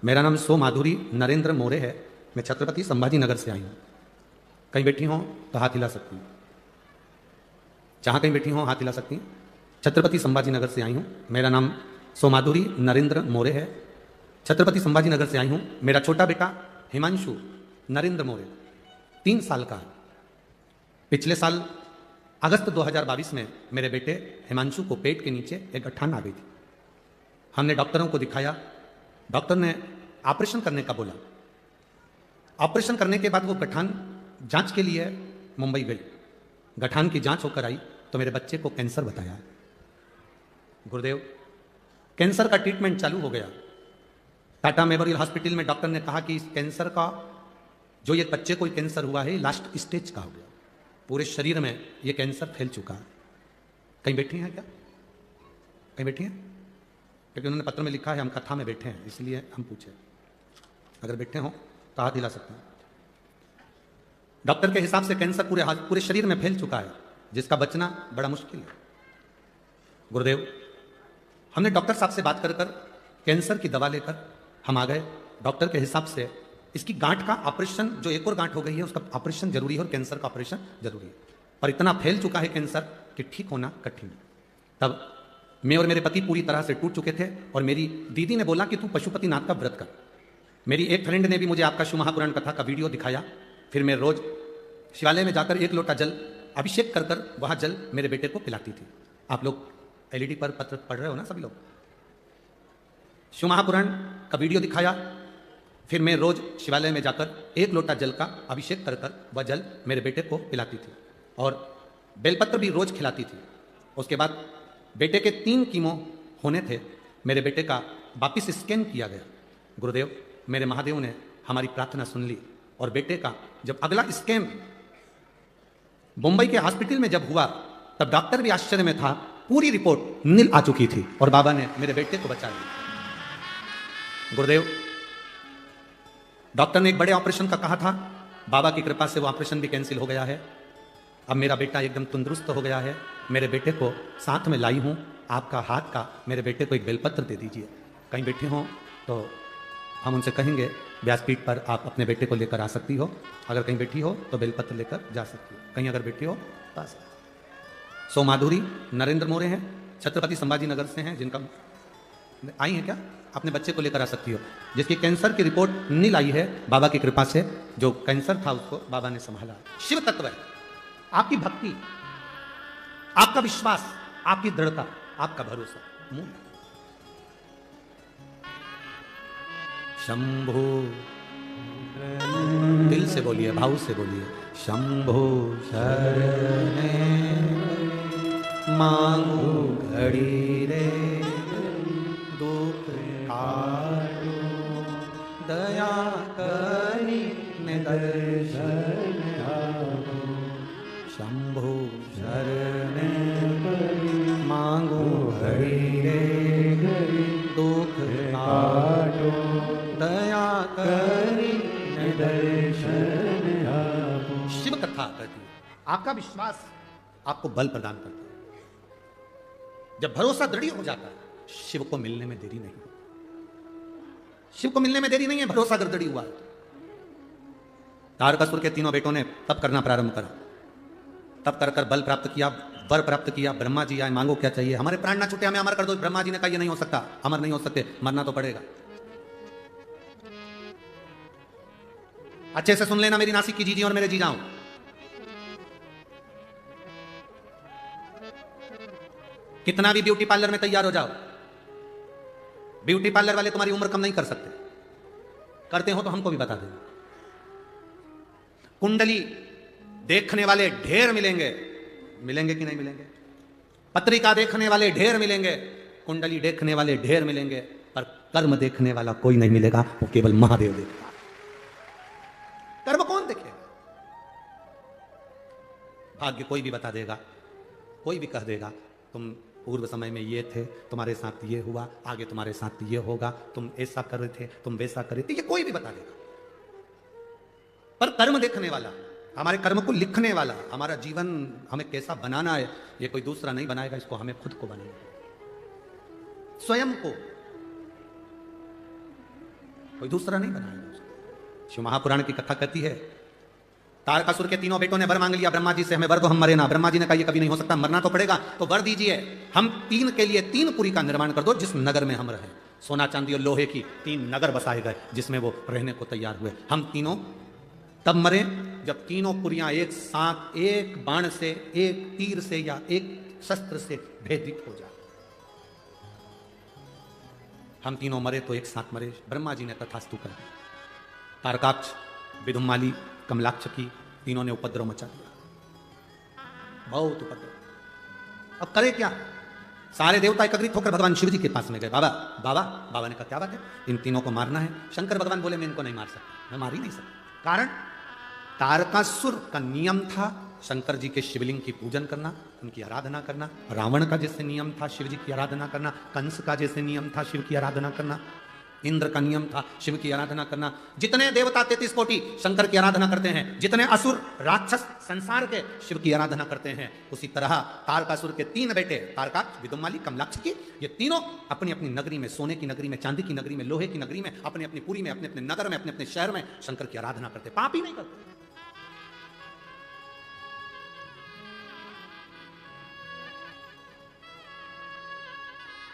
मेरा नाम सोमाधुरी नरेंद्र मोरे है। मैं छत्रपति संभाजी नगर से आई हूं। कहीं बैठी हों तो हाथ हिला सकती हैं। जहां कहीं बैठी हों हाथ हिला सकती हैं। छत्रपति संभाजी नगर से आई हूं। मेरा नाम सोमाधुरी नरेंद्र मोरे है। छत्रपति संभाजी नगर से आई हूं। मेरा छोटा बेटा हिमांशु नरेंद्र मोरे 3 साल का है। पिछले साल अगस्त 2022 में मेरे बेटे हिमांशु को पेट के नीचे एक गठान आ गई थी। हमने डॉक्टरों को दिखाया। डॉक्टर ने ऑपरेशन करने का बोला। ऑपरेशन करने के बाद वो गठान जांच के लिए मुंबई गई। गठान की जांच होकर आई तो मेरे बच्चे को कैंसर बताया। गुरुदेव, कैंसर का ट्रीटमेंट चालू हो गया। टाटा मेमोरियल हॉस्पिटल में डॉक्टर ने कहा कि इस कैंसर का, जो ये बच्चे को कैंसर हुआ है, लास्ट स्टेज का हो गया। पूरे शरीर में ये कैंसर फैल चुका है। कहीं बैठी हैं क्या? कहीं बैठी हैं? क्योंकि उन्होंने पत्र में लिखा है हम कथा में बैठे हैं, इसलिए हम पूछे। अगर बैठे हो तो हाथ हिला सकते हैं। डॉक्टर के हिसाब से कैंसर पूरे शरीर में फैल चुका है, जिसका बचना बड़ा मुश्किल है। गुरुदेव, हमने डॉक्टर साहब से बात कर कर कैंसर की दवा लेकर हम आ गए। डॉक्टर के हिसाब से इसकी गांठ का ऑपरेशन, जो एक और गांठ हो गई है, उसका ऑपरेशन जरूरी है और कैंसर का ऑपरेशन जरूरी है। पर इतना फैल चुका है कैंसर कि ठीक होना कठिन है। तब मैं और मेरे पति पूरी तरह से टूट चुके थे और मेरी दीदी ने बोला कि तू पशुपतिनाथ का व्रत कर। मेरी एक फ्रेंड ने भी मुझे आपका शिव महापुराण कथा का वीडियो दिखाया। फिर मैं रोज शिवालय में जाकर 1 लोटा जल अभिषेक कर कर वहाँ जल मेरे बेटे को पिलाती थी। आप लोग एलईडी पर पत्र पढ़ रहे हो ना सभी लोग। शिव महापुराण का वीडियो दिखाया। फिर मैं रोज शिवालय में जाकर 1 लोटा जल का अभिषेक कर कर वह जल मेरे बेटे को पिलाती थी और बेलपत्र भी रोज खिलाती थी। उसके बाद बेटे के 3 कीमो होने थे। मेरे बेटे का वापिस स्कैन किया गया। गुरुदेव, मेरे महादेव ने हमारी प्रार्थना सुन ली और बेटे का जब अगला स्कैन मुंबई के हॉस्पिटल में जब हुआ तब डॉक्टर भी आश्चर्य में था। पूरी रिपोर्ट नील आ चुकी थी और बाबा ने मेरे बेटे को बचा लिया। गुरुदेव, डॉक्टर ने एक बड़े ऑपरेशन का कहा था। बाबा की कृपा से वो ऑपरेशन भी कैंसिल हो गया है। अब मेरा बेटा एकदम तंदुरुस्त हो गया है। मेरे बेटे को साथ में लाई हूँ। आपका हाथ का मेरे बेटे को एक बेलपत्र दे दीजिए। कहीं बैठे हों तो हम उनसे कहेंगे व्यासपीठ पर आप अपने बेटे को लेकर आ सकती हो। अगर कहीं बैठी हो तो बेलपत्र लेकर जा सकती हो। कहीं अगर बैठी हो बस। सोमाधुरी नरेंद्र मोरे हैं, छत्रपति संभाजी नगर से हैं। जिनका आई है क्या? अपने बच्चे को लेकर आ सकती हो। जिसकी कैंसर की रिपोर्ट नील आई है। बाबा की कृपा से जो कैंसर था उसको बाबा ने संभाला। शिव तत्व है आपकी भक्ति, आपका विश्वास, आपकी दृढ़ता, आपका भरोसा। शंभो, दिल से बोलिए, भाव से बोलिए। शंभो शरणे मांगो घड़ी रे, दुख काटो दया करी ने दर्शन आओ। शंभो शरणे मांगो घड़ी रे, दुख काटो करी दर्शन आपो। शिव कथा कहती है आपका विश्वास आपको बल प्रदान करता है। जब भरोसा दृढ़ हो जाता है, शिव को मिलने में देरी नहीं। शिव को मिलने में देरी नहीं है, भरोसा अगर दृढ़ हुआ। तारकासुर के तीनों बेटों ने तब करना प्रारंभ करा, तब कर कर बल प्राप्त किया, वर प्राप्त किया। ब्रह्मा जी आए, मांगो क्या चाहिए? हमारे प्राण ना छूटे, हमें अमर कर दो। ब्रह्मा जी ने कहा ये नहीं हो सकता, अमर नहीं हो सकते, मरना तो पड़ेगा। अच्छे से सुन लेना मेरी नासिक की जीजी और मेरे जीजाओं, कितना भी ब्यूटी पार्लर में तैयार हो जाओ, ब्यूटी पार्लर वाले तुम्हारी उम्र कम नहीं कर सकते। करते हो तो हमको भी बता देना। कुंडली देखने वाले ढेर मिलेंगे, मिलेंगे कि नहीं मिलेंगे? पत्रिका देखने वाले ढेर मिलेंगे, कुंडली देखने वाले ढेर मिलेंगे, पर कर्म देखने वाला कोई नहीं मिलेगा, वो केवल महादेव देखेगा। कर्म कौन देखेगा? भाग्य कोई भी बता देगा, कोई भी कह देगा तुम पूर्व समय में ये थे, तुम्हारे साथ ये हुआ, आगे तुम्हारे साथ ये होगा, तुम ऐसा कर रहे थे, तुम वैसा कर रहे थे, ये कोई भी बता देगा। पर कर्म देखने वाला, हमारे कर्म को लिखने वाला, हमारा जीवन हमें कैसा बनाना है, ये कोई दूसरा नहीं बनाएगा, इसको हमें खुद को बनाना है, स्वयं को, कोई दूसरा नहीं बनाएगा। शिव महापुराण की कथा कहती है तारकासुर के तीनों बेटों ने वर मांग लिया ब्रह्मा जी से, हमें वर दो, हम मरे ना। ब्रह्मा जी ने कहा ये कभी नहीं हो सकता, मरना तो पड़ेगा, तो वर दीजिए, हम 3 के लिए 3 पुरी का निर्माण कर दो जिस नगर में हम रहें। सोना चांदी और लोहे की 3 नगर बसाए गए जिसमें वो रहने को तैयार हुए। हम तीनों तब मरे जब तीनों पुरियां एक साथ, एक बाण से, एक तीर से या एक शस्त्र से भेदित हो जाए। हम तीनों मरे तो एक साथ मरे। ब्रह्मा जी ने तथास्तु कर दिया। तारकाक्ष, विदुमाली, कमलाक्ष की तीनों ने उपद्रव मचा दिया, बहुत उपद्रव। अब करे क्या? सारे देवता एकत्रित होकर भगवान शिव जी के पास में गए। बाबा बाबा बाबा ने कहा क्या बात है, इन तीनों को मारना है। शंकर भगवान बोले मैं इनको नहीं मार सकता, मैं मार ही नहीं सकता। कारण तारकासुर का नियम था शंकर जी के शिवलिंग की पूजन करना, उनकी आराधना करना। रावण का जैसे नियम था शिव जी की आराधना करना, कंस का जैसे नियम था शिव की आराधना करना, इंद्र का नियम था शिव की आराधना करना। जितने देवता 33 कोटि शंकर की आराधना करते हैं, जितने असुर राक्षस संसार के शिव की आराधना करते हैं, उसी तरह तारकासुर के 3 बेटे तारकाक्ष, विदुमाली, कमलाक्ष की, ये तीनों अपनी अपनी नगरी में, सोने की नगरी में, चांदी की नगरी में, लोहे की नगरी में, अपनी अपनी पुरी में, अपने अपने नगर में, अपने अपने शहर में शंकर की आराधना करते, पाप ही नहीं करते।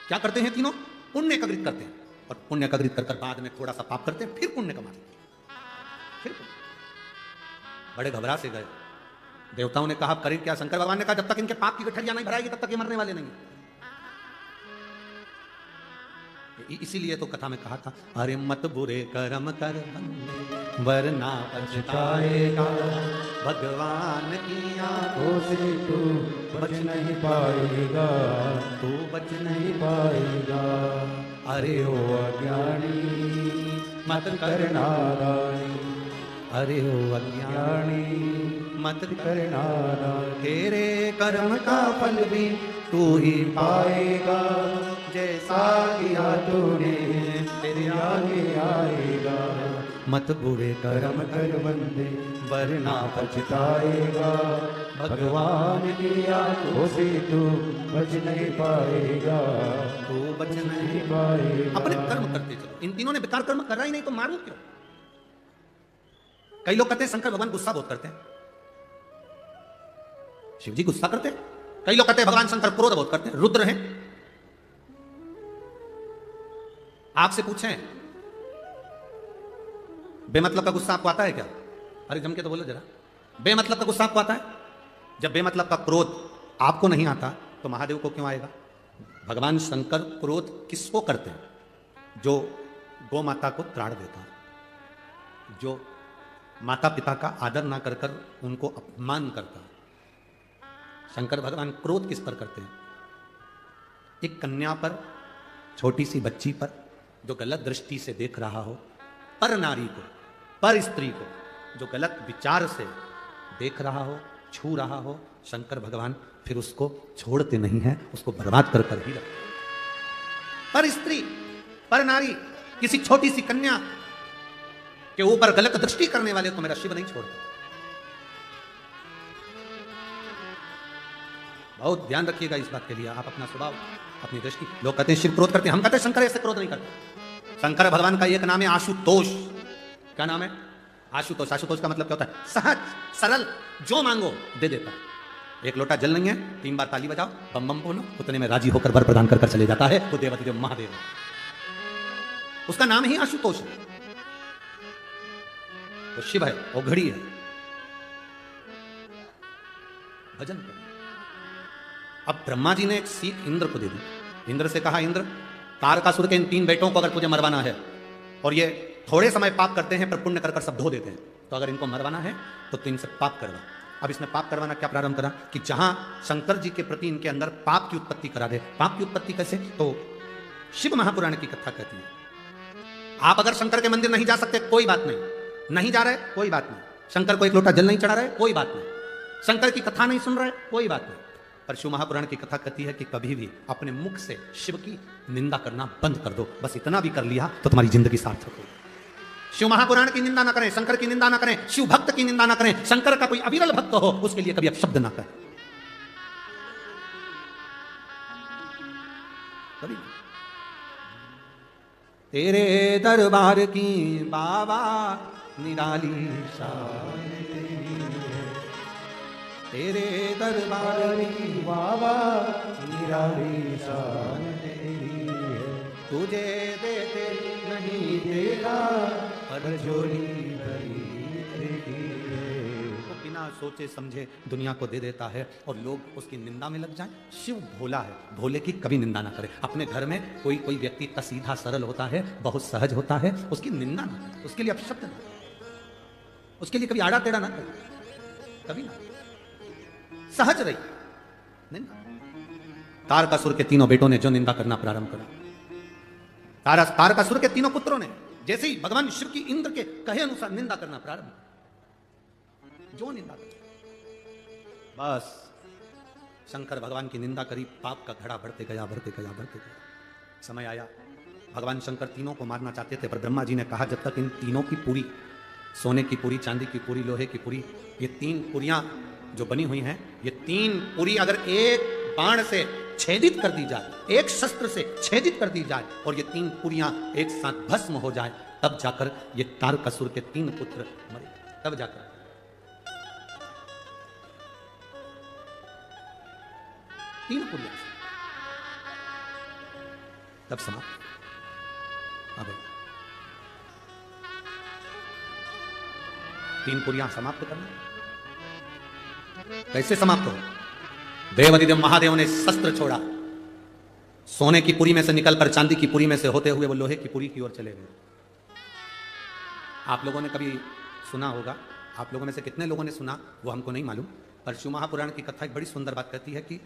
क्या करते हैं तीनों? पुण्य एकत्रित करते हैं, और पुण्य एकत्रित कर बाद में थोड़ा सा पाप करते हैं, फिर पुण्य कमाते हैं, फिर पुण्य। बड़े घबरा से गए। देवताओं ने कहा करें क्या? शंकर भगवान ने कहा जब तक इनके पाप की गठरियां नहीं भराएगी तब तक ये मरने वाले नहीं। इसीलिए तो कथा में कहा था अरे मत बुरे कर्म कर बंदे वरना पछताएगा, भगवान की आंखों से तू बच नहीं पाएगा, तू बच नहीं पाएगा। अरे ओ अज्ञानी मत कर करना, नादानी, अरे ओ अज्ञानी मत करना नादानी। तेरे कर्म का फल भी तू ही पाएगा, जैसा किया तूने तेरे आगे आएगा। मत बुरे कर्म कर्म कर बंदे वरना पछताएगा, भगवान की आंखों से तू बच नहीं पाएगा, तू बच नहीं नहीं पाएगा। अपने कर्म करते चलो। इन तीनों ने बेकार कर्म करा ही नहीं तो मारू क्यों? कई लोग कहते हैं शंकर भगवान गुस्सा बहुत करते हैं, शिव जी गुस्सा करते हैं। कई लोग कहते हैं भगवान शंकर क्रोध बहुत करते हैं, रुद्र हैं। आपसे पूछें बेमतलब का गुस्सा आपको आता है क्या? अरे जम के तो बोलो जरा, बेमतलब का गुस्सा आपको आता है? जब बेमतलब का क्रोध आपको नहीं आता तो महादेव को क्यों आएगा? भगवान शंकर क्रोध किसको करते हैं? जो गौ माता को त्राण देता, जो माता पिता का आदर ना कर कर उनको अपमान करता। शंकर भगवान क्रोध किस पर करते हैं? एक कन्या पर, छोटी सी बच्ची पर जो गलत दृष्टि से देख रहा हो, पर नारी को, पर स्त्री को जो गलत विचार से देख रहा हो, छू रहा हो, शंकर भगवान फिर उसको छोड़ते नहीं हैं, उसको बर्बाद कर कर ही रखते। पर स्त्री, पर नारी, किसी छोटी सी कन्या कि ऊपर गलत दृष्टि करने वाले को मेरा शिव नहीं छोड़ता। बहुत ध्यान रखिएगा इस बात के लिए, आप अपना स्वभाव, अपनी दृष्टि। लोग कहते हैं शिव क्रोध करते हैं, हम कहते हैं शंकर ऐसे क्रोध नहीं करते। शंकर भगवान का एक नाम है आशुतोष। क्या नाम है? आशुतोष। आशुतोष का मतलब क्या होता है? सहज, सरल, जो मांगो दे देता है। एक लोटा जल नहीं है, 3 बार ताली बजाओ, बम बम बोलो, उतने में राजी होकर वर प्रदान कर चले जाता है। वो देवदेव महादेव, उसका नाम ही आशुतोष है। वो शिव है, वो घड़ी है। भजन करो। अब ब्रह्मा जी ने एक सीख इंद्र को दे दी। इंद्र से कहा, इंद्र तारकासुर के इन 3 बेटों को अगर तुझे मरवाना है, और ये थोड़े समय पाप करते हैं पर पुण्य कर सब धो देते हैं, तो अगर इनको मरवाना है तो तू इनसे पाप करवा। अब इसने पाप करवाना क्या प्रारंभ करा कि जहां शंकर जी के प्रति इनके अंदर पाप की उत्पत्ति करा दे। पाप की उत्पत्ति कैसे? तो शिव महापुराण की कथा कहती है, आप अगर शंकर के मंदिर नहीं जा सकते कोई बात नहीं, नहीं जा रहे कोई बात नहीं, शंकर को एक लोटा जल नहीं चढ़ा रहे कोई बात नहीं, शंकर की कथा नहीं सुन रहे कोई बात नहीं, पर शिव महापुराण की कथा कहती है कि कभी भी अपने मुख से शिव की निंदा करना बंद कर दो। बस इतना भी कर लिया तो तुम्हारी जिंदगी सार्थक होगी। शिव महापुराण की निंदा ना करें, शंकर की निंदा ना करें, शिव भक्त की निंदा ना करें। शंकर का कोई अविरल भक्त हो उसके लिए कभी अपशब्द ना करें, कभी। तेरे दरबार की बाबा निराली शान तेरी है, तेरे दरबार की बाबा निराली शान तेरी है, तुझे देते नहीं देगा पर झोली भरी तेरी है। वो बिना सोचे समझे दुनिया को दे देता है और लोग उसकी निंदा में लग जाएं। शिव भोला है, भोले की कभी निंदा ना करे। अपने घर में कोई व्यक्ति इतना सीधा सरल होता है, बहुत सहज होता है, उसकी निंदा ना करे, उसके लिए अपशब्द ना करे, उसके लिए कभी आड़ा टेढ़ा ना करे, कभी ना। सहज रही निंदा। तारकासुर के 3 बेटों ने जो निंदा करना प्रारंभ करा, तारकासुर के 3 पुत्रों ने जैसे ही भगवान शिव की इंद्र के कहे अनुसार निंदा करना प्रारंभ, जो निंदा कर, बस शंकर भगवान की निंदा करी, पाप का घड़ा बढ़ते गया, बढ़ते गया, बढ़ते गया। समय आया भगवान शंकर तीनों को मारना चाहते थे, पर ब्रह्मा जी ने कहा जब तक इन तीनों की पूरी, सोने की पूरी, चांदी की पूरी, लोहे की पूरी, ये 3 पुरियां जो बनी हुई हैं, ये 3 पुरी अगर एक बाण से छेदित कर दी जाए, एक शस्त्र से छेदित कर दी जाए और ये 3 पुरियां एक साथ भस्म हो जाए, तब जाकर ये तारकासुर के 3 पुत्र मरे। तब जाकर 3 पुरियां तब समाप्त। अब 3 पुरियां समाप्त करना, कैसे समाप्त हो? देवादिदेव महादेव ने शस्त्र छोड़ा, सोने की पुरी में से निकलकर चांदी की पुरी में से होते हुए वो लोहे की पुरी की ओर चले गए। आप लोगों ने कभी सुना होगा, आप लोगों में से कितने लोगों ने सुना वो हमको नहीं मालूम, पर शिव महापुराण की कथा एक बड़ी सुंदर बात कहती है कि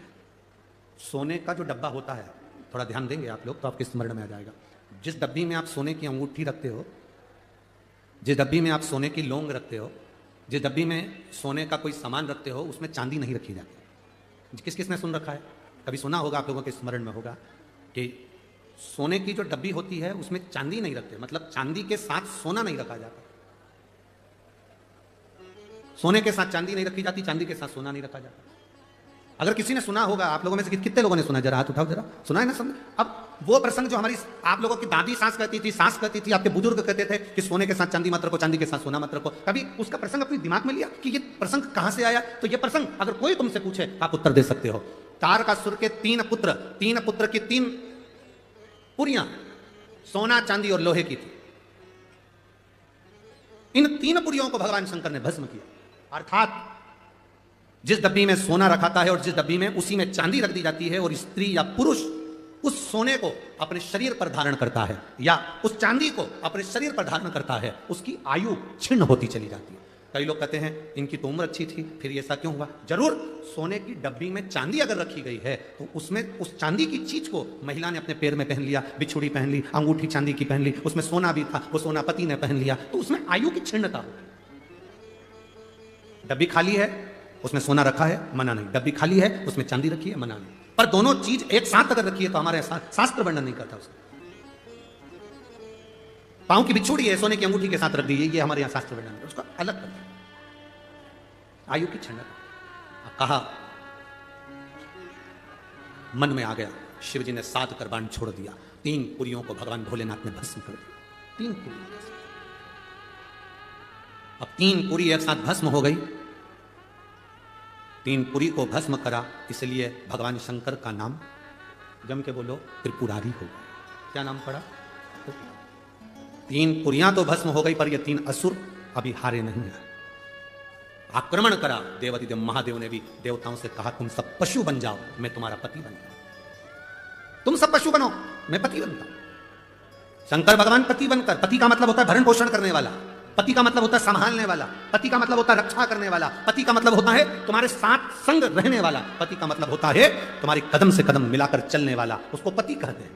सोने का जो डब्बा होता है, थोड़ा ध्यान देंगे आप लोग तो आपके स्मरण में आ जाएगा। जिस डब्बी में आप सोने की अंगूठी रखते हो, जिस डब्बी में आप सोने की लौंग रखते हो, जिस डब्बी में सोने का कोई सामान रखते हो, उसमें चांदी नहीं रखी जाती। किस किसने सुन रखा है? कभी सुना होगा, आप लोगों के स्मरण में होगा कि सोने की जो डब्बी होती है उसमें चांदी नहीं रखते, मतलब चांदी के साथ सोना नहीं रखा जाता। सोने के साथ चांदी नहीं रखी जाती, चांदी के साथ सोना नहीं रखा जाता। अगर किसी ने सुना होगा, आप लोगों में से कितने लोगों ने सुना? जरा हाथ उठाओ, जरा सुना है ना सब? अब वो प्रसंग जो हमारी आप लोगों की दादी सास कहती थी, सास कहती थी, आपके बुजुर्ग कहते थे कि सोने के साथ चांदी मत रखो, चांदी के साथ सोना मत रखो, कभी उसका प्रसंग अपने दिमाग में लिया कि ये प्रसंग कहां से आया? तो ये प्रसंग अगर कोई तुमसे पूछे आप उत्तर दे सकते हो। तारकासुर के 3 पुत्र की 3 पुरियां सोना, चांदी और लोहे की थी। इन 3 पुरियों को भगवान शंकर ने भस्म किया, अर्थात जिस डब्बी में सोना रखाता है और जिस डब्बी में उसी में चांदी रख दी जाती है, और स्त्री या पुरुष उस सोने को अपने शरीर पर धारण करता है या उस चांदी को अपने शरीर पर धारण करता है, उसकी आयु क्षीण होती चली जाती है। कई लोग कहते हैं इनकी तो उम्र अच्छी थी, फिर ऐसा क्यों हुआ? जरूर सोने की डब्बी में चांदी अगर रखी गई है तो उसमें उस चांदी की चीज को महिला ने अपने पैर में पहन लिया, बिछुड़ी पहन ली, अंगूठी चांदी की पहन ली, उसमें सोना भी था, वो सोना पति ने पहन लिया, तो उसमें आयु की क्षीणता होगी। डब्बी खाली है, उसमें सोना रखा है, मना नहीं। डब्बी खाली है, उसमें चांदी रखी है, मना नहीं। पर दोनों चीज एक साथ अगर रखी है तो हमारे शास्त्र वर्णन नहीं करता उसका। पांव की बिछुड़ी है सोने की अंगूठी के साथ रख दी, ये हमारे यहां शास्त्र वर्णन है, उसको अलग कर दिया। आयु की छंडक कहा, मन में आ गया, शिव जी ने 7 कर बाण छोड़ दिया, 3 पुरियों को भगवान भोलेनाथ ने भस्म कर दिया। 3 पुरी, अब 3 पुरी एक साथ भस्म हो गई। 3 पुरी को भस्म करा, इसलिए भगवान शंकर का नाम जम के बोलो त्रिपुरारी हो गया। क्या नाम पड़ा? 3 पुरियां तो भस्म हो गई, पर ये 3 असुर अभी हारे नहीं है। आक्रमण करा, देवाधिदेव महादेव ने भी देवताओं से कहा तुम सब पशु बन जाओ, मैं तुम्हारा पति बन जाऊं। तुम सब पशु बनो, मैं पति बनता हूं। शंकर भगवान पति बनकर, पति का मतलब होता है भरण पोषण करने वाला, पति का मतलब होता है संभालने वाला, पति का मतलब होता है रक्षा करने वाला, पति का मतलब होता है तुम्हारे साथ संग रहने वाला, पति का मतलब होता है तुम्हारी कदम से कदम मिलाकर चलने वाला, उसको पति कहते हैं।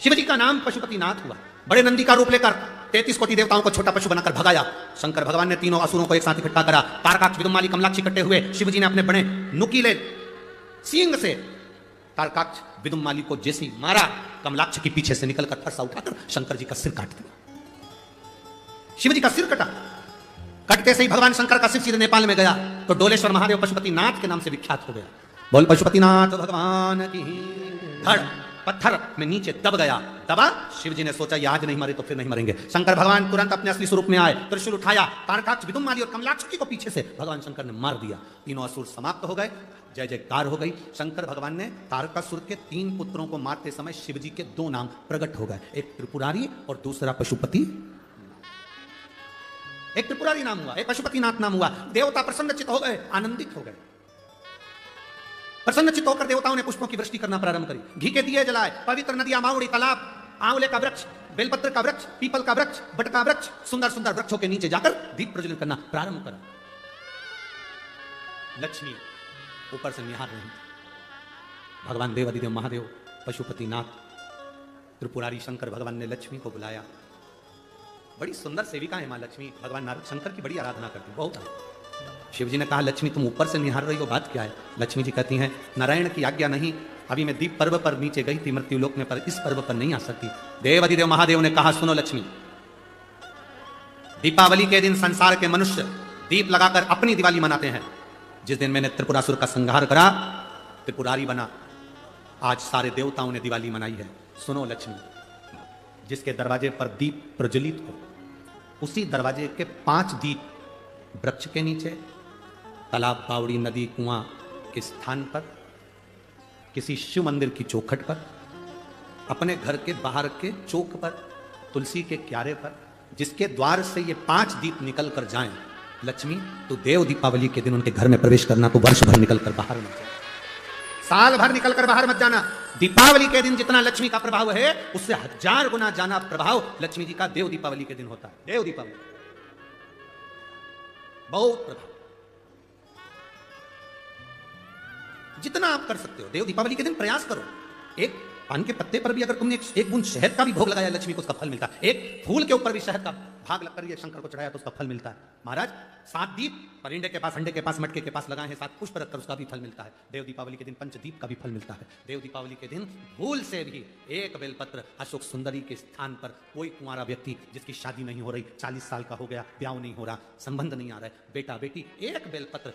शिवजी का नाम पशुपतिनाथ हुआ। बड़े नंदी का रूप लेकर 33 कोटि देवताओं को छोटा पशु बनाकर भगाया। शंकर भगवान ने तीनों असुरों को एक साथ इकट्ठा करा। तारकाक्ष, विदुमाली, कमलाक्षी इकट्ठे हुए। शिवजी ने अपने बड़े नुकीले सींग से तारकाक्ष, विदुमाली को जैसे ही मारा, कमलाक्ष की पीछे से निकलकर फरसा उठाकर शंकर जी का सिर काट दिया। शिवजी का सिर कटा। कटते से ही भगवान शंकर का सिर सीधे नेपाल में गया तो डोलेश्वर महादेव पशुपतिनाथ के नाम से विख्यात हो गया। बोल पशुपतिनाथ भगवान की। धड़ पत्थर में नीचे दब गया। दबा, शिवजी ने सोचा ये आज नहीं मरे तो फिर नहीं मरेंगे। शंकर भगवान तुरंत अपने असली स्वरूप में आए, त्रिशूल उठाया, तारकाक्ष, विदुमाली और कमलाक्षी को पीछे से भगवान शंकर ने मार दिया। तीनों असुर समाप्त हो गए। जय जयकार हो गई। शंकर भगवान ने तारकासुर के 3 पुत्रों को मारते समय शिवजी के 2 नाम प्रकट हो गए, एक त्रिपुरारी और दूसरा पशुपति। एक त्रिपुरारी नाम हुआ, एक पशुपतिनाथ नाम हुआ। देवता प्रसन्नचित हो गए, आनंदित हो गए। प्रसन्नचित होकर देवताओं ने पुष्पों की वृष्टि करना प्रारंभ करी। घी के दिए जलाए, पवित्र नदियां, मावड़ी, तालाब, आंवले का वृक्ष, बेलपत्र का वृक्ष, पीपल का वृक्ष, बट का वृक्ष, सुंदर सुंदर वृक्षों के नीचे जाकर दीप प्रज्वलित करना प्रारंभ करा। लक्ष्मी ऊपर से निहार रही। भगवान देवाधिदेव महादेव, पशुपतिनाथ, त्रिपुरारी शंकर भगवान ने लक्ष्मी को बुलाया। बड़ी सुंदर सेविका है मां लक्ष्मी। भगवान नारद शंकर की बड़ी आराधना करती, बहुत। शिवजी ने कहा लक्ष्मी तुम ऊपर से निहार रही हो, बात क्या है? लक्ष्मी जी कहती हैं नारायण की आज्ञा नहीं, अभी मैं दीप पर्व पर नीचे गई थी मृत्युलोक में, पर इस पर्व पर नहीं आ सकती। देवाधिदेव महादेव ने कहा सुनो लक्ष्मी, दीपावली के दिन संसार के मनुष्य दीप लगाकर अपनी दिवाली मनाते हैं। जिस दिन मैंने त्रिपुरासुर का संहार करा, त्रिपुरारी बना, आज सारे देवताओं ने दिवाली मनाई है। सुनो लक्ष्मी, जिसके दरवाजे पर दीप प्रज्वलित हो, उसी दरवाजे के 5 दीप वृक्ष के नीचे, तालाब, बावड़ी, नदी, कुआं के स्थान पर, किसी शिव मंदिर की चौखट पर, अपने घर के बाहर के चौक पर, तुलसी के क्यारे पर, जिसके द्वार से ये 5 दीप निकल कर जाएं, लक्ष्मी तो देव दीपावली के दिन उनके घर में प्रवेश करना, तो वर्ष भर निकल कर बाहर मत जाना, साल भर निकल कर बाहर मत जाना। दीपावली के दिन जितना लक्ष्मी का प्रभाव है, उससे 1000 गुना जाना प्रभाव लक्ष्मी जी का देव दीपावली के दिन होता है। देव दीपावली बहुत प्रभाव, जितना आप कर सकते हो देव दीपावली के दिन प्रयास करो। एक पान के पत्ते पर भी अगर तुमने एक बूंद शहद का भी भोग लगाया लक्ष्मी को, उसका फल मिलता है। एक फूल के ऊपर भी शहद का भाग लगकर ये शंकर को चढ़ाया तो उसका फल मिलता है। महाराज 7 दीप परिंडे के पास, हंडे के पास, मटके के पास लगाए हैं, 7 पुष्प रखकर उसका भी फल मिलता है। देव दीपावली के दिन पंचदीप का भी फल मिलता है। देव दीपावली के दिन भूल से भी एक बेलपत्र अशोक सुंदरी के स्थान पर कोई कुंवारा व्यक्ति जिसकी शादी नहीं हो रही, 40 साल का हो गया, ब्याह नहीं हो रहा, संबंध नहीं आ रहा है, बेटा बेटी, एक बेलपत्र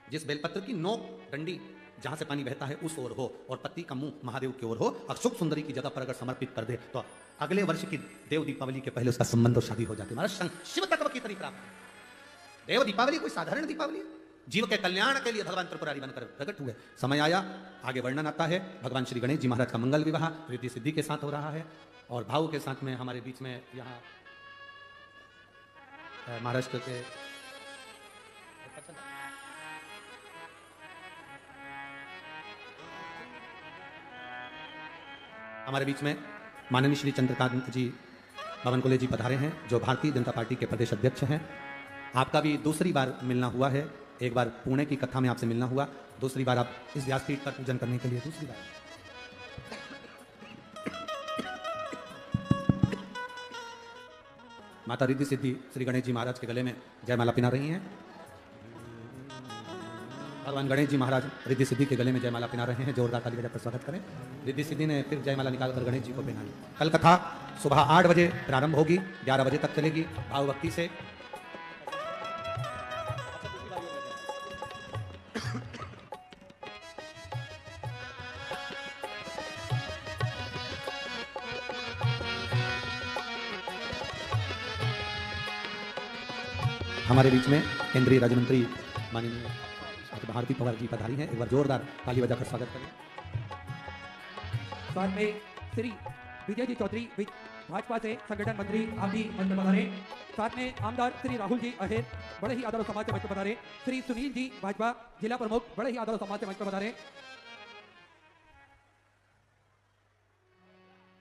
जिस बेलपत्र की नोक डंडी जहां से पानी बहता है उस ओर हो और पति का मुंह महादेव की ओर हो, अशोक सुंदरी की जगह पर अगर समर्पित कर दे तो अगले वर्ष की देव दीपावली के पहले उसका संबंध और शादी हो जाती है। महाराज शिव तत्व की तरीका प्राप्त। देव दीपावली कोई साधारण दीपावली है, जीव के कल्याण के लिए भगवान त्रिपुरारी बनकर प्रकट हुए। समय आया, आगे वर्णन आता है। भगवान श्री गणेश जी महाराज का मंगल विवाह रिद्धि सिद्धि के साथ हो रहा है और भाव के साथ में हमारे बीच में यहाँ महाराष्ट्र के हमारे बीच में माननीय श्री चंद्रकांत जी भवनकुले जी पधारे हैं, जो भारतीय जनता पार्टी के प्रदेश अध्यक्ष हैं। आपका भी दूसरी बार मिलना हुआ है। एक बार पुणे की कथा में आपसे मिलना हुआ, दूसरी बार आप इस व्यासपीठ पर पूजन करने के लिए दूसरी बार। माता रिद्धि सिद्धि श्री गणेश जी महाराज के गले में जयमाला पिना रही हैं। भगवान गणेश जी महाराज रिद्धि सिद्धि के गले में जयमाला पहना रहे हैं। जोरदार ताली बजाकर स्वागत करें। रिद्धि सिद्धि ने फिर जयमाला निकालकर गणेश जी को पहनाई। कल कथा सुबह 8 बजे प्रारंभ होगी, 11 बजे तक चलेगी भावभक्ति से। हमारे बीच में केंद्रीय राज्य मंत्री माननीय भारती पवार जी पधारी हैं। एक बार जोरदार ताली बजाकर स्वागत करें। साथ में श्री विजय जी चौधरी भाजपा से संगठन मंत्री आप भी मंच पर पधारे। साथ में आमदार श्री राहुल जी अहेर बड़े ही आदर और सम्मान से मंच पर पधारे। श्री सुनील जी भाजपा जिला प्रमुख बड़े ही आदर और सम्मान से मंच पर पधारे।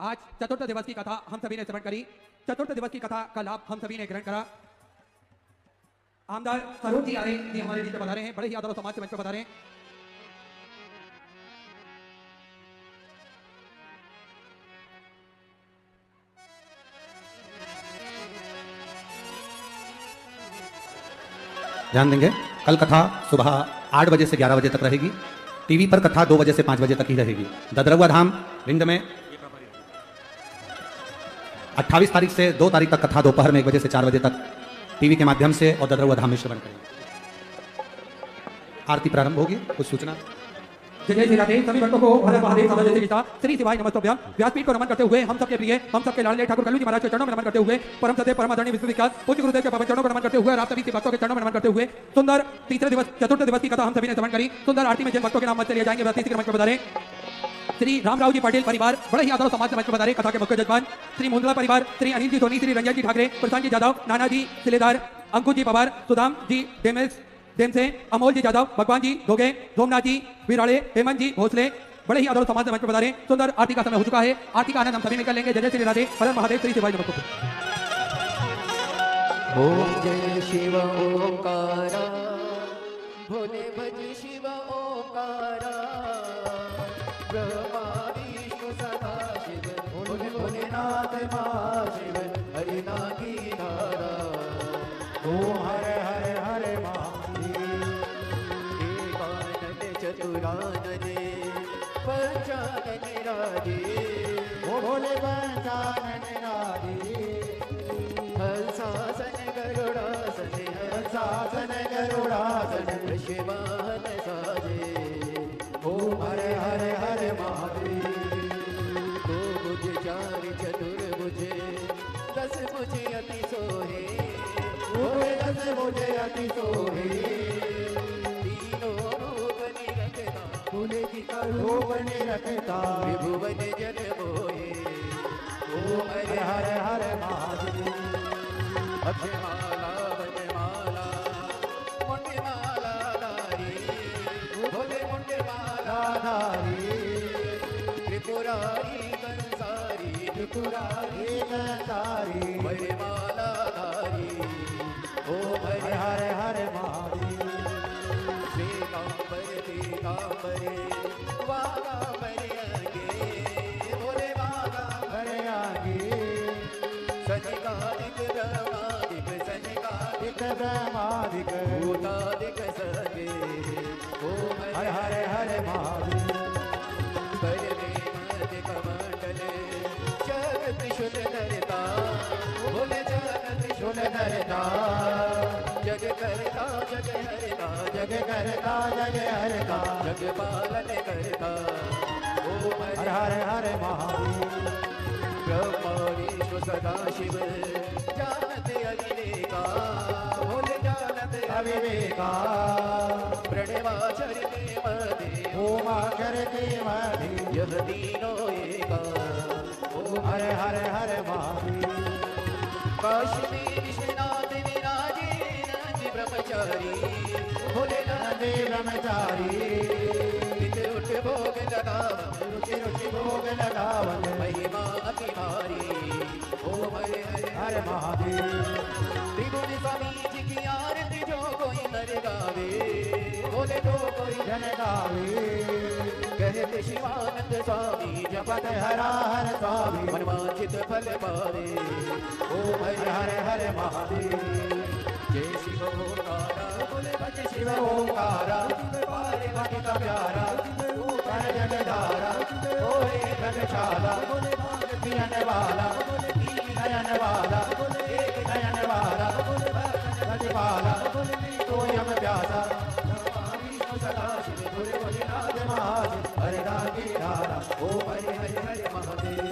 आज चतुर्थ दिवस की कथा हम सभी ने श्रवण करी। चतुर्थ दिवस की कथा का लाभ हम सभी ने ग्रहण करा। आमदार सरोज जी आर्य जी हमारे बीच में पधारे हैं, बड़े ही आदर और सम्मान से मंच पर पधारे। ध्यान देंगे, कल कथा सुबह 8 बजे से 11 बजे तक रहेगी। टीवी पर कथा 2 बजे से 5 बजे तक ही रहेगी। ददरवा धाम रिंद में 28 तारीख से 2 तारीख तक कथा दोपहर में 1 बजे से 4 बजे तक टीवी के माध्यम से और ददरवा धाम में श्रवण करेंगे। आरती प्रारंभ होगी। कुछ सूचना। जय श्री राधे। सभी भक्तों को हर हर महादेव साधु जैसे गीता श्री शिवाय नमस्तुभ्यम। व्यासपीठ को नमन करते हुए हम सबके प्रिय हम सबके लाडले ठाकुर कल्लू जी महाराज के चरणों में नमन करते हुए परम सत्य परम आदरणीय विश्वविख्यात पूज्य गुरुदेव के पावन चरणों में नमन करते हुए और आप सभी भक्तों के चरणों में नमन करते हुए सुंदर तीसरे दिवस चतुर्थ दिवस की कथा हम सभी ने श्रवण करी। सुंदर आरती में जिन भक्तों के नाम मत लिए जाएंगे वह तीसरे मंच पर बधारे। श्री रामराव जी पाटिल परिवार बड़े ही आदर और सम्मान से मंच पर बधारे। कथा के मुख्य जजमान श्री मुंदला परिवार श्री अनिल जी सोनी श्री रंजन जी ठाकरे प्रशांत जी यादव नाना जी सिलेदार अंकुश जी पवार सुदाम जी डेम से अमोल जी यादव भगवान जी धोगे सोमनाथ जी विराड़े हेमंत जी भोसले बड़े ही आदर और सम्मान से मंच पर बधारे। सुंदर आरती का समय हो चुका है। आरती का आनंद हम सभी निकल लेंगे। जय श्री राधे। परम महादेव श्री शिवाय नमः। ओम जय शिव ओंकारा भोले भज शिव ओंकारा ब्रह्मा विष्णु सदा शिव भोले भोलेनाथ महाशिव हरिनाथी धारा ओम हरे हरे हरे महादेव। एकानन चतुरानने पंचानन राजे ओ भोले पंचानन राधे हंसासन गरुड़ासन हंसासन गरुड़ासन वृषवाहन साजे ओम हरे हरे हरे महादेव। दो भुज चार चतुर्भुज 10 भुज अति सोहे ओए 10 भुज अति सोहे तीनों रूप निरखता फूले की रूप निरखता विभुवन जन मोहे ओम हरे हरे हरे महादेव। अक्षमाला वनमाला मुंडमाला धारी भोले मुंडमाला धारी त्रिपुरारी कंसारी त्रिपुरारी कंसारी वनमाला धारी ओम हरे हरे हरे महादेव। श्वेतांबर पीतांबरे वागांबरे अंगे भोले वागांबरे हरे आगे सनिकादिक ब्रह्मादिक सनिकादिक ब्रह्मादिक भूतादिक सगे ओम हरे हरे हरे महादेव। करवे मति कमंडले जग त्रिशूल धरता भोले जग त्रिशूल धरता जग करता जग हरता जग करता जग हरता जग पालन करता ओम हरे हरे हरे महादेव। ब्रह्मा विष्णु सदा शिव जानत अविवेका भोले जानत अविवेका प्रणवाचरिते मदे ओम करते मधि यह तीनों एका ओम हरे हरे हरे महादेव। काशी में विश्वनाथ विराजे नंद ब्रह्मचारी भोले नंदे ब्रह्मचारी नित उठ भोग लगावन रुचि रुचि भोग लगावन महिमा अति भारी ओम हरे हरे हरे महादेव। त्रिभुवन स्वामी जी की आरती जो कोई नर गावे बोले जो कोई जन गावे कहते शिवानंद स्वामी जपत हरा हर स्वामी मनवांचित फल पावे ओम हरे हरे हरे महादेव। जय शिव ओंकारा बोले भज शिव ओंकारा शिव अधिक प्यारा ऊपर जगधारा ओरे घनशाला पियन वाला नयन वाला एक नयन वाला प्रतिपाला सोयम प्यासा सदा शिव गुरु गुरुनाथ महादेव हरे रागी धारा ओ हरे हरे हरे महादेव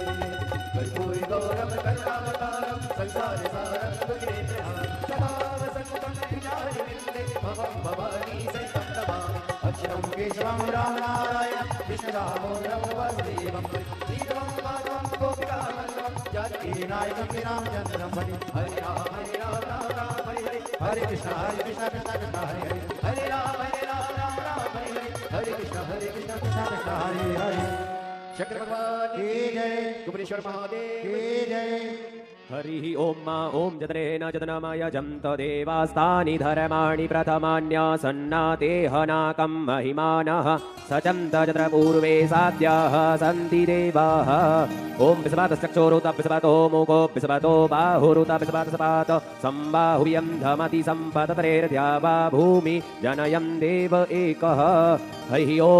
कर्पूरी गौरव करुणावतारम संसार सारम भजरे सदा वसंतम विचारि विन्दे भवं भवानी सहितं नमामि अक्षरं केशवं राम नारायण कृष्णदामोदरं वासुदेवं श्रीराम माधवं गोपिकावल्लभं जानकी नायकं श्रीरामचन्द्रं भजे हरे राम राम राम हरे हरे हरे कृष्ण कृष्ण कृष्ण हरे हरे हरे राम राम राम हरे हरे हरे कृष्ण कृष्ण कृष्ण हरे हरे शंकर भगवान की जय कुबेरेश्वर महादेव की जय हरिः ओम मा ओम जतरेण जतनामाय जन्त देवास्तानि धर्माणि प्रथमान्यासन्नातेहनाकं महिमानः सचन्त जत्र पूर्वे साध्याः सन्ति देवाः ओम विस्वातश्चक्षुरुत विस्वातो मुखो विस्वातो बाहुरुत विस्वातसपात सम्बाहुव्यं धमति सम्पतत्रेर्द्यावा भूमि जनयं देव एकः हरिः ओम